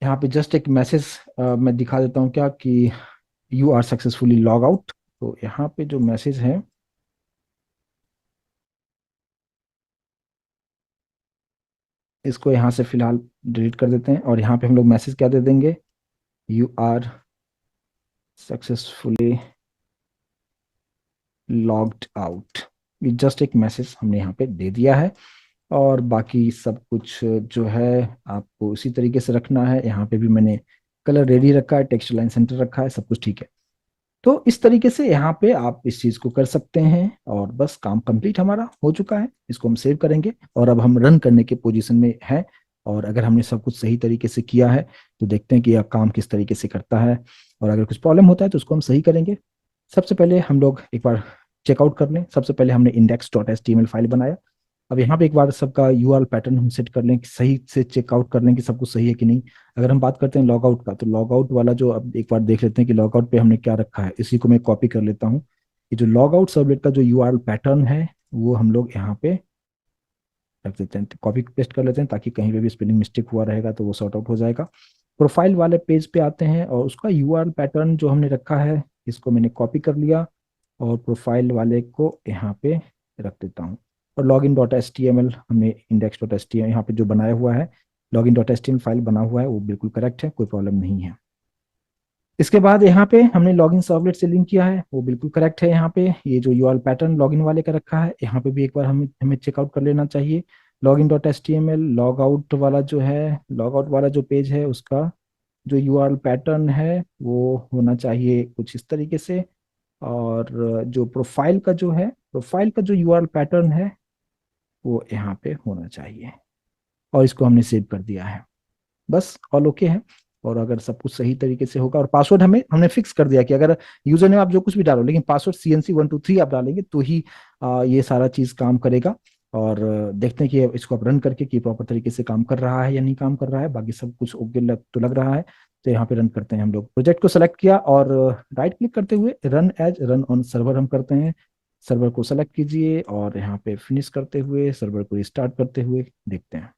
यहाँ पे जस्ट एक मैसेज मैं दिखा देता हूँ क्या, कि you are successfully log out. तो यहाँ पे जो मैसेज है, इसको यहाँ से फिलहाल डिलीट कर देते हैं, और यहाँ पे हम लोग मैसेज क्या दे देंगे, you are successfully logged out. ये जस्ट एक मैसेज हमने यहाँ पे दे दिया है। और बाकी सब कुछ जो है आपको उसी तरीके से रखना है। यहाँ पे भी मैंने कलर रेडी रखा है, टेक्स्ट लाइन सेंटर रखा है, सब कुछ ठीक है। तो इस तरीके से यहाँ पे आप इस चीज को कर सकते हैं, और बस काम कंप्लीट हमारा हो चुका है। इसको हम सेव करेंगे और अब हम रन करने के पोजीशन में है। और अगर हमने सब कुछ सही तरीके से किया है, तो देखते हैं कि यह काम किस तरीके से करता है, और अगर कुछ प्रॉब्लम होता है तो उसको हम सही करेंगे। सबसे पहले हम लोग एक बार चेकआउट कर लें। सबसे पहले हमने index dot H T M L file बनाया। अब यहाँ पे एक बार सबका यूआरएल पैटर्न हम सेट कर लें, कि सही से चेकआउट कर लें कि सब कुछ सही है कि नहीं। अगर हम बात करते हैं लॉग आउट का, तो लॉग आउट वाला जो, अब एक बार देख लेते हैं कि लॉग आउट पे हमने क्या रखा है। इसी को मैं कॉपी कर लेता हूँ। ये जो लॉग आउट सर्वलेट का जो यूआरएल पैटर्न है, वो हम लोग यहाँ पे रख देते हैं, कॉपी पेस्ट कर लेते हैं, ताकि कहीं पे भी स्पेलिंग मिस्टेक हुआ रहेगा तो वो सॉर्ट आउट हो जाएगा। प्रोफाइल वाले पेज पे आते हैं, और उसका यूआरएल पैटर्न जो हमने रखा है, इसको मैंने कॉपी कर लिया और प्रोफाइल वाले को यहाँ पे रख देता हूँ। और login dot H T M L हमने index dot H T M यहाँ पे जो बनाया हुआ है, login dot H T M file बना हुआ है, वो बिल्कुल करेक्ट है, कोई प्रॉब्लम नहीं है। इसके बाद यहाँ पे हमने लॉगिन सर्वलेट से लिंक किया है, वो बिल्कुल करेक्ट है। यहाँ पे ये जो यूआरएल पैटर्न लॉगिन वाले का रखा है, यहाँ पे भी एक बार हमें हमें चेकआउट कर लेना चाहिए। Login dot H T M L log out वाला जो है, लॉग आउट वाला जो पेज है, उसका जो यूआरएल पैटर्न है वो होना चाहिए कुछ इस तरीके से। और जो प्रोफाइल का जो है, प्रोफाइल का जो यूआरएल पैटर्न है, वो यहाँ पे होना चाहिए। और इसको हमने सेव कर दिया है, बस ऑल ओके है। और अगर सब कुछ सही तरीके से होगा, और पासवर्ड हमने फिक्स कर दिया कि अगर यूजर ने आप जो कुछ भी डालो, लेकिन पासवर्ड CNC123 आप डालेंगे तो ही ये सारा चीज काम करेगा। और देखते हैं कि इसको आप रन करके कि प्रॉपर तरीके से काम कर रहा है या नहीं काम कर रहा है। बाकी सब कुछ ओके तो लग रहा है। तो यहाँ पे रन करते हैं। हम लोग प्रोजेक्ट को सेलेक्ट किया और राइट क्लिक करते हुए run as run on server हम करते हैं। सर्वर को सेलेक्ट कीजिए और यहाँ पे फिनिश करते हुए सर्वर को रिस्टार्ट करते हुए देखते हैं।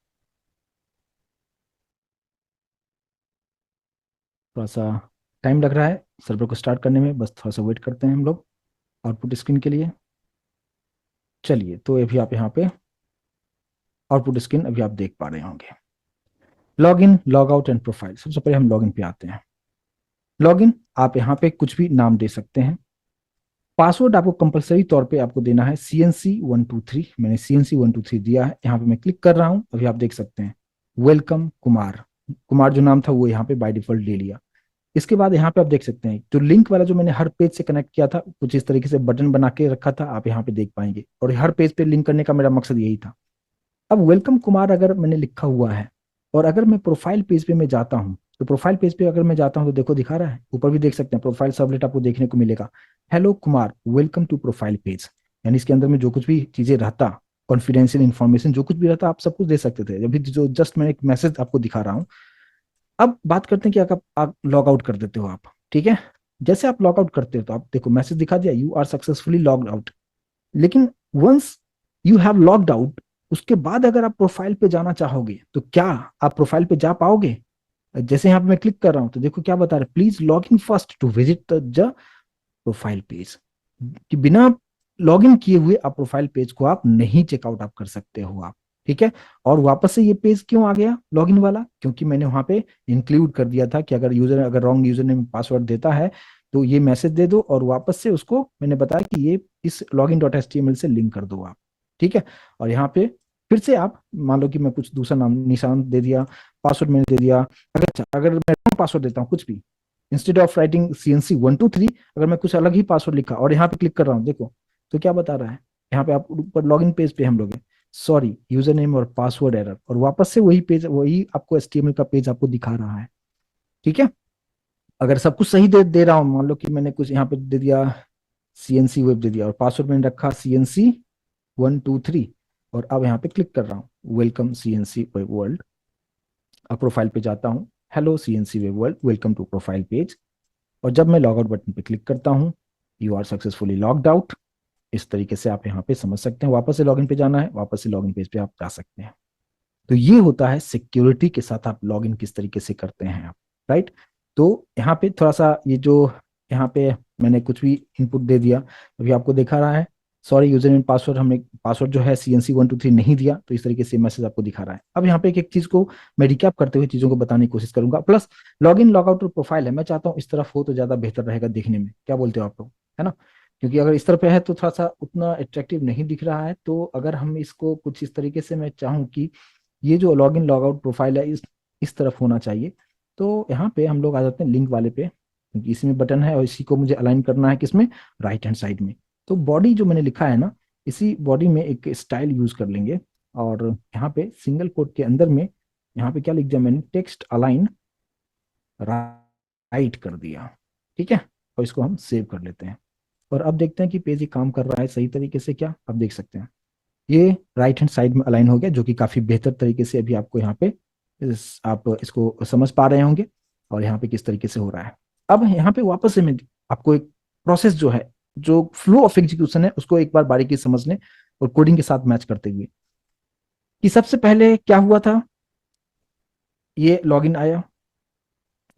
थोड़ा सा टाइम लग रहा है सर्वर को स्टार्ट करने में, बस थोड़ा सा वेट करते हैं हम लोग आउटपुट स्क्रीन के लिए। चलिए, तो अभी आप यहाँ पे आउटपुट स्क्रीन अभी आप देख पा रहे होंगे। Log in, log out and profile. सबसे पहले हम लॉग इन पे आते हैं। लॉग इन, आप यहाँ पे कुछ भी नाम दे सकते हैं। पासवर्ड आपको कंपलसरी तौर पे आपको देना है CNC123। मैंने CNC123 दिया है। यहाँ पे मैं क्लिक कर रहा हूँ, अभी आप देख सकते हैं वेलकम कुमार। कुमार जो नाम था वो यहाँ पे बाय डिफॉल्ट ले लिया। इसके बाद यहाँ पे आप देख सकते हैं जो लिंक वाला जो मैंने हर पेज से कनेक्ट किया था, कुछ इस तरीके से बटन बना के रखा था, आप यहाँ पे देख पाएंगे। और हर पेज पे लिंक करने का मेरा मकसद यही था। अब वेलकम कुमार अगर मैंने लिखा हुआ है और अगर मैं प्रोफाइल पेज पे मैं जाता हूँ, तो प्रोफाइल पेज पे अगर मैं जाता हूँ तो देखो दिखा रहा है, ऊपर भी देख सकते हैं प्रोफाइल सबलेट आपको देखने को मिलेगा, hello Kumar welcome to profile page. यानी इसके अंदर में जो कुछ भी चीजें रहता, कॉन्फिडेंशियल इन्फॉर्मेशन जो कुछ भी रहता, आप सब कुछ दे सकते थे। अभी जो जस्ट मैं एक मैसेज आपको दिखा रहा हूँ। अब बात करते हैं कि अगर आप लॉग आउट कर देते हो आप, ठीक है, जैसे आप लॉग आउट करते हो तो आप देखो मैसेज दिखा दिया, you are successfully logged out. लेकिन once you have logged out, उसके बाद अगर आप प्रोफाइल पे जाना चाहोगे तो क्या आप प्रोफाइल पे जा पाओगे? जैसे यहाँ पे मैं क्लिक कर रहा हूँ तो देखो क्या बता रहा है, please log in first to visit the profile page. कि बिना लॉग इन किए हुए आप प्रोफाइल पेज को आप नहीं चेकआउट आप कर सकते हो आप, ठीक है। और वापस से ये पेज क्यों आ गया लॉगिन वाला? क्योंकि मैंने वहां पे इंक्लूड कर दिया था कि अगर रॉन्ग यूजर नेम पासवर्ड देता है तो ये मैसेज दे दो, और वापस से उसको मैंने बताया कि ये इस लॉगिन डॉट एच से लिंक कर दो आप, ठीक है। और यहाँ पे फिर से आप मान लो कि मैं कुछ दूसरा नाम निशान दे दिया, पासवर्ड मैंने दे दिया। अगर मैं पासवर्ड देता हूँ कुछ भी, इंस्टेड ऑफ राइटिंग CNC123, अगर मैं कुछ अलग ही पासवर्ड लिखा और यहाँ पे क्लिक कर रहा हूँ देखो, तो क्या बता रहा है यहाँ पे, आप ऊपर लॉगिन पेज पे हम लोग हैं, सॉरी यूजर नेम और पासवर्ड एरर, और वापस से वही पेज, वही आपको HTML का पेज आपको दिखा रहा है, ठीक है। अगर सब कुछ सही दे दे रहा हूँ, मान लो कि मैंने कुछ यहाँ पे दे दिया CNC वेब दे दिया और पासवर्ड मैंने रखा CNC123, और अब यहाँ पे क्लिक कर रहा हूँ वेलकम CNC वेब वर्ल्ड। अब प्रोफाइल पे जाता हूँ, hello CNC web world welcome to profile page, और जब मैं लॉग आउट बटन पे क्लिक करता हूँ, you are successfully logged out. इस तरीके से आप यहाँ पे समझ सकते हैं, वापस से लॉगिन पे जाना है, वापस से लॉगिन पेज पे आप जा सकते हैं। तो ये होता है सिक्योरिटी के साथ आप लॉगिन किस तरीके से करते हैं आप, राइट। तो यहाँ पे थोड़ा सा ये जो यहाँ पे मैंने कुछ भी इनपुट दे दिया, अभी आपको दिखा रहा है, सॉरी यूजर नेम पासवर्ड, हमने पासवर्ड जो है CNC123 नहीं दिया, तो इस तरीके से मैसेज आपको दिखा रहा है। अब यहाँ पे एक एक चीज को मैं रिकैप करते हुए चीजों को बताने की कोशिश करूंगा, plus log in log out और प्रोफाइल है, मैं चाहता हूँ इस तरफ हो तो ज्यादा बेहतर रहेगा देखने में, क्या बोलते हो आप लोग, है ना? क्योंकि अगर इस तरफ पे है तो थोड़ा सा उतना अट्रैक्टिव नहीं दिख रहा है, तो अगर हम इसको कुछ इस तरीके से, मैं चाहूँ कि ये जो log in log out profile है इस तरफ होना चाहिए। तो यहाँ पे हम लोग आ जाते हैं लिंक वाले पे, क्योंकि इसी में बटन है और इसी को मुझे अलाइन करना है किसमें, राइट हैंड साइड में। तो बॉडी जो मैंने लिखा है ना, इसी बॉडी में एक स्टाइल यूज कर लेंगे, और यहाँ पे सिंगल कोट के अंदर में यहाँ पे क्या लिख दिया मैंने, टेक्स्ट अलाइन राइट कर दिया, ठीक है। और इसको हम सेव कर लेते हैं, और अब देखते हैं कि पेज ये काम कर रहा है सही तरीके से क्या। अब देख सकते हैं ये राइट हैंड साइड में अलाइन हो गया, जो कि काफी बेहतर तरीके से अभी आपको यहाँ पे आप इसको समझ पा रहे होंगे, और यहाँ पे किस तरीके से हो रहा है। अब यहाँ पे वापस से मैं आपको एक प्रोसेस जो है, जो फ्लो ऑफ एग्जीक्यूशन है, उसको एक बार बारीकी से समझने और कोडिंग के साथ मैच करते हुए, कि सबसे पहले क्या हुआ था, ये लॉगिन आया,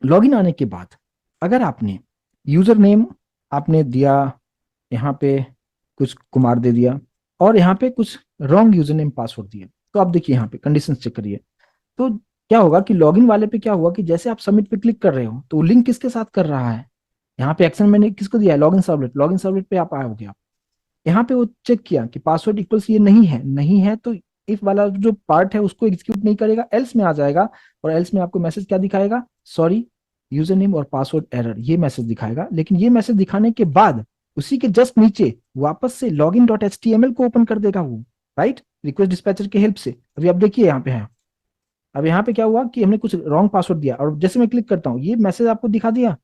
लॉगिन आने के बाद अगर आपने यूजर नेम आपने दिया, यहाँ पे कुछ कुमार दे दिया, और यहाँ पे कुछ रॉन्ग यूजर नेम पासवर्ड दिए, तो आप देखिए यहाँ पे कंडीशन चेक करिए। तो क्या होगा कि लॉगिन वाले पे क्या हुआ कि जैसे आप सबमिट पे क्लिक कर रहे हो तो लिंक किसके साथ कर रहा है, यहाँ पे एक्शन मैंने किसको दिया है, लॉगिन सर्वलेट पे आप आओगे आप, यहाँ पे वो चेक किया कि पासवर्ड इक्वल्स ये नहीं है, नहीं है तो इफ वाला जो पार्ट है उसको एग्जीक्यूट नहीं करेगा, एल्स में आ जाएगा, और एल्स में आपको मैसेज क्या दिखाएगा, सॉरी यूजर नेम और पासवर्ड एरर, ये मैसेज दिखाएगा। लेकिन ये मैसेज दिखाने के बाद उसी के जस्ट नीचे वापस से लॉगिन डॉट HTML को ओपन कर देगा वो, राइट, रिक्वेस्ट डिस्पैचर के हेल्प से। अभी आप देखिए यहाँ पे है, अब यहाँ पे क्या हुआ कि हमने कुछ रॉन्ग पासवर्ड दिया, और जैसे मैं क्लिक करता हूँ ये मैसेज आपको दिखा दिया,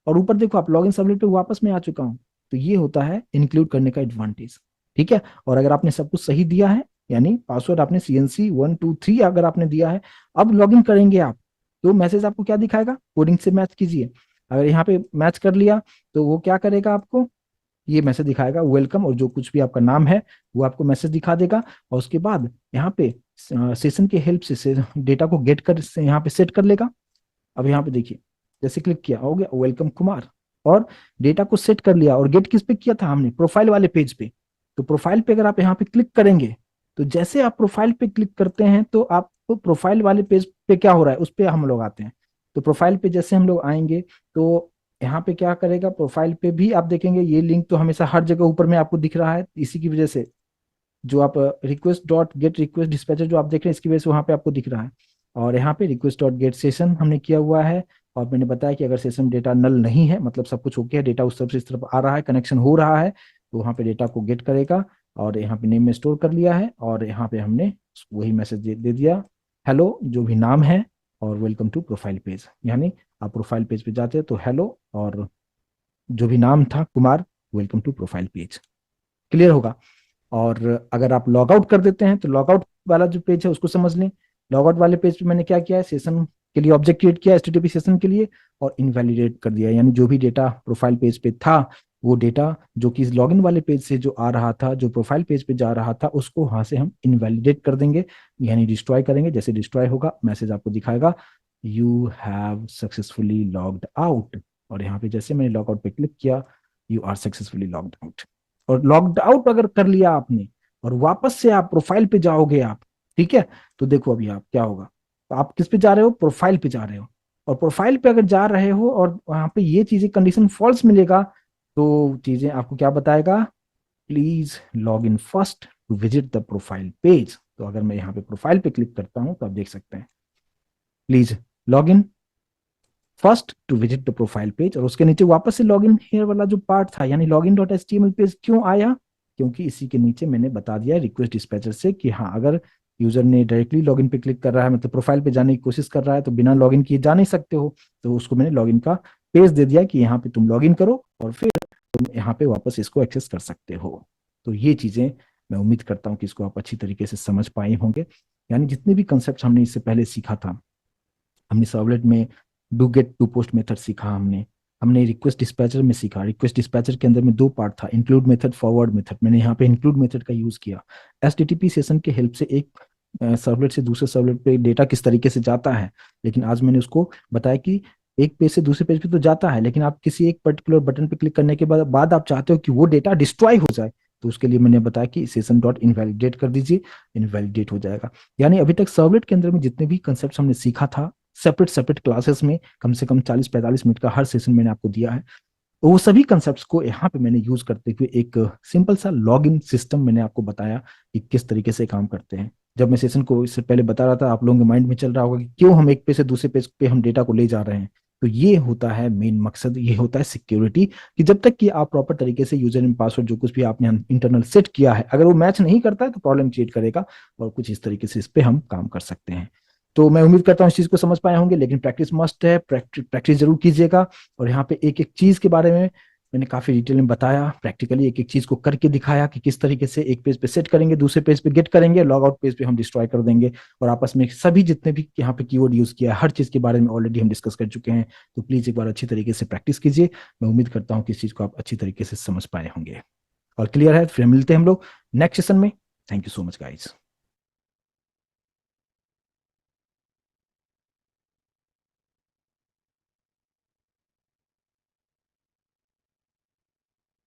और ऊपर देखो आप लॉगिन सबमिट पे वापस में आ चुका हूँ। तो ये होता है इंक्लूड करने का एडवांटेज, ठीक है। और अगर आपने सब कुछ सही दिया है, यानी पासवर्ड आपने CNC123 अगर आपने दिया है, अब लॉगिन करेंगे आप, तो मैसेज आपको क्या दिखाएगा, कोडिंग से मैच कीजिए। अगर यहाँ पे मैच कर लिया तो वो क्या करेगा, आपको ये मैसेज दिखाएगा वेलकम, और जो कुछ भी आपका नाम है वो आपको मैसेज दिखा देगा। और उसके बाद यहाँ पे सेशन के हेल्प से डेटा को गेट कर यहाँ पे सेट कर लेगा। अब यहाँ पे देखिए, जैसे क्लिक किया हो गया वेलकम कुमार, और डेटा को सेट कर लिया, और गेट किस पे किया था हमने, प्रोफाइल वाले पेज पे। तो प्रोफाइल पे अगर आप यहाँ पे क्लिक करेंगे, तो जैसे आप प्रोफाइल पे क्लिक करते हैं तो आपको प्रोफाइल वाले पेज पे क्या हो रहा है उस पे हम लोग आते हैं। तो प्रोफाइल पे जैसे हम लोग आएंगे तो यहाँ पे क्या करेगा, प्रोफाइल पे भी आप देखेंगे ये लिंक तो हमेशा हर जगह ऊपर में आपको दिख रहा है, इसी की वजह से जो आप request dot gate request dispatcher जो आप देख रहे हैं इसकी वजह से वहां पे आपको दिख रहा है। और यहाँ पे रिक्वेस्ट डॉट गेट सेशन हमने किया हुआ है, और मैंने बताया कि अगर सेशन डेटा नल नहीं है, मतलब सब कुछ ओके है, डेटा उस तरफ से इस तरफ आ रहा है, कनेक्शन हो रहा है, तो वहाँ पे डेटा को गेट करेगा, और यहाँ पे नेम में स्टोर कर लिया है, और यहाँ पे हमने वही मैसेज दे दिया, हेलो जो भी नाम है, और वेलकम टू प्रोफाइल पेज। यानी आप प्रोफाइल पेज पे जाते हैं तो हेलो और जो भी नाम था Kumar, welcome to profile page. Clear होगा। और अगर आप लॉग आउट कर देते हैं तो लॉग आउट वाला जो पेज है उसको समझ लें। लॉग आउट वाले पेज पे मैंने क्या किया है, सेशन के लिए ऑब्जेक्ट क्रिएट किया एचटीटीपी सेशन के लिए, और इनवैलिडेट कर दिया। यानी जो भी डेटा प्रोफाइल पेज पे था, वो डेटा जो कि लॉगिन वाले पेज से जो आ रहा था, जो प्रोफाइल पेज पे जा रहा था, उसको वहां से हम इनवैलिडेट कर देंगे, यानी डिस्ट्रॉय करेंगे। जैसे डिस्ट्रॉय होगा, मैसेज आपको दिखाएगा, you have successfully logged out. और यहाँ पे जैसे मैंने लॉग आउट पे क्लिक किया, you are successfully logged out. और लॉग्ड आउट अगर कर लिया आपने और वापस से आप प्रोफाइल पे जाओगे आप, ठीक है, तो देखो अभी आप क्या होगा। तो आप किस पे जा रहे हो, प्रोफाइल पे जा रहे हो। और प्रोफाइल पे अगर जा रहे हो और वहां पे ये चीजें कंडीशन फॉल्स मिलेगा, तो चीजें आपको क्या बताएगा, please log in first to visit the profile page. तो अगर मैं यहाँ पे प्रोफाइल पे क्लिक करता हूं तो आप देख सकते हैं, please log in first to visit the profile page. और उसके नीचे वापस से लॉगिन हियर वाला जो पार्ट था, यानी लॉगिन डॉट एचटीएमएल पेज क्यों आया, क्योंकि इसी के नीचे मैंने बता दिया रिक्वेस्ट डिस्पैचर से कि हाँ, अगर यूजर ने डायरेक्टली लॉगिन पे क्लिक कर रहा है, मतलब प्रोफाइल पे जाने की कोशिश कर रहा है, तो बिना लॉगिन किए जा नहीं सकते हो। तो उसको मैंने लॉगिन का पेज दे दिया कि यहाँ पे तुम लॉगिन करो और फिर तुम यहाँ पे वापस इसको एक्सेस कर सकते हो। तो ये चीजें मैं उम्मीद करता हूँ कि इसको आप अच्छी तरीके से समझ पाए होंगे। यानी जितने भी कंसेप्ट हमने इससे पहले सीखा था, हमने सर्वलेट में do get to post method सीखा, हमने रिक्वेस्ट डिस्पैचर में सीखा। रिक्वेस्ट डिस्पैचर के अंदर में दो पार्ट था, इंक्लूड मेथड, फॉरवर्ड मेथड। मैंने यहाँ पे इंक्लूड मेथड का यूज किया। एचटीटीपी सेशन के हेल्प से एक सर्वलेट से दूसरे सर्वलेट पे डेटा किस तरीके से जाता है, लेकिन आज मैंने उसको बताया कि एक पेज से दूसरे पेज पे तो जाता है, लेकिन आप किसी एक पर्टिकुलर बटन पे क्लिक करने के बाद आप चाहते हो कि वो डेटा डिस्ट्रॉय हो जाए, तो उसके लिए मैंने बताया कि सेशन डॉट इनवैलिडेट कर दीजिए, इनवैलिडेट हो जाएगा। यानी अभी तक सर्वलेट के अंदर में जितने भी कंसेप्ट हमने सीखा था, सेपरेट सेपरेट क्लासेस में कम से कम 40-45 मिनट का हर सेशन मैंने आपको दिया है, तो वो सभी कंसेप्ट्स को यहाँ पे मैंने यूज करते हुए एक सिंपल सा लॉग इन सिस्टम मैंने आपको बताया कि किस तरीके से काम करते हैं। जब मैं सेशन को इससे पहले बता रहा था, आप लोगों के माइंड में चल रहा होगा कि क्यों हम एक पेज से दूसरे पेज पे हम डेटा को ले जा रहे हैं। तो ये होता है मेन मकसद, ये होता है सिक्योरिटी, कि जब तक कि आप प्रॉपर तरीके से यूजर नेम पासवर्ड जो कुछ भी आपने इंटरनल सेट किया है, अगर वो मैच नहीं करता है तो प्रॉब्लम क्रिएट करेगा, और कुछ इस तरीके से इस पे हम काम कर सकते हैं। तो मैं उम्मीद करता हूँ इस चीज को समझ पाए होंगे, लेकिन प्रैक्टिस मस्ट है, प्रैक्टिस जरूर कीजिएगा। और यहाँ पे एक एक चीज के बारे में मैंने काफी डिटेल में बताया, प्रैक्टिकली एक एक चीज को करके दिखाया कि किस तरीके से एक पेज पे सेट करेंगे, दूसरे पेज पे गेट करेंगे, लॉग आउट पेज पे हम डिस्ट्रॉय कर देंगे। और आपस में सभी जितने भी यहाँ पे कीवर्ड यूज किया है, हर चीज के बारे में ऑलरेडी हम डिस्कस कर चुके हैं। तो प्लीज एक बार अच्छी तरीके से प्रैक्टिस कीजिए। मैं उम्मीद करता हूँ कि इस चीज को आप अच्छी तरीके से समझ पाए होंगे और क्लियर है। फिर मिलते हैं हम लोग नेक्स्ट सेशन में। Thank you so much guys.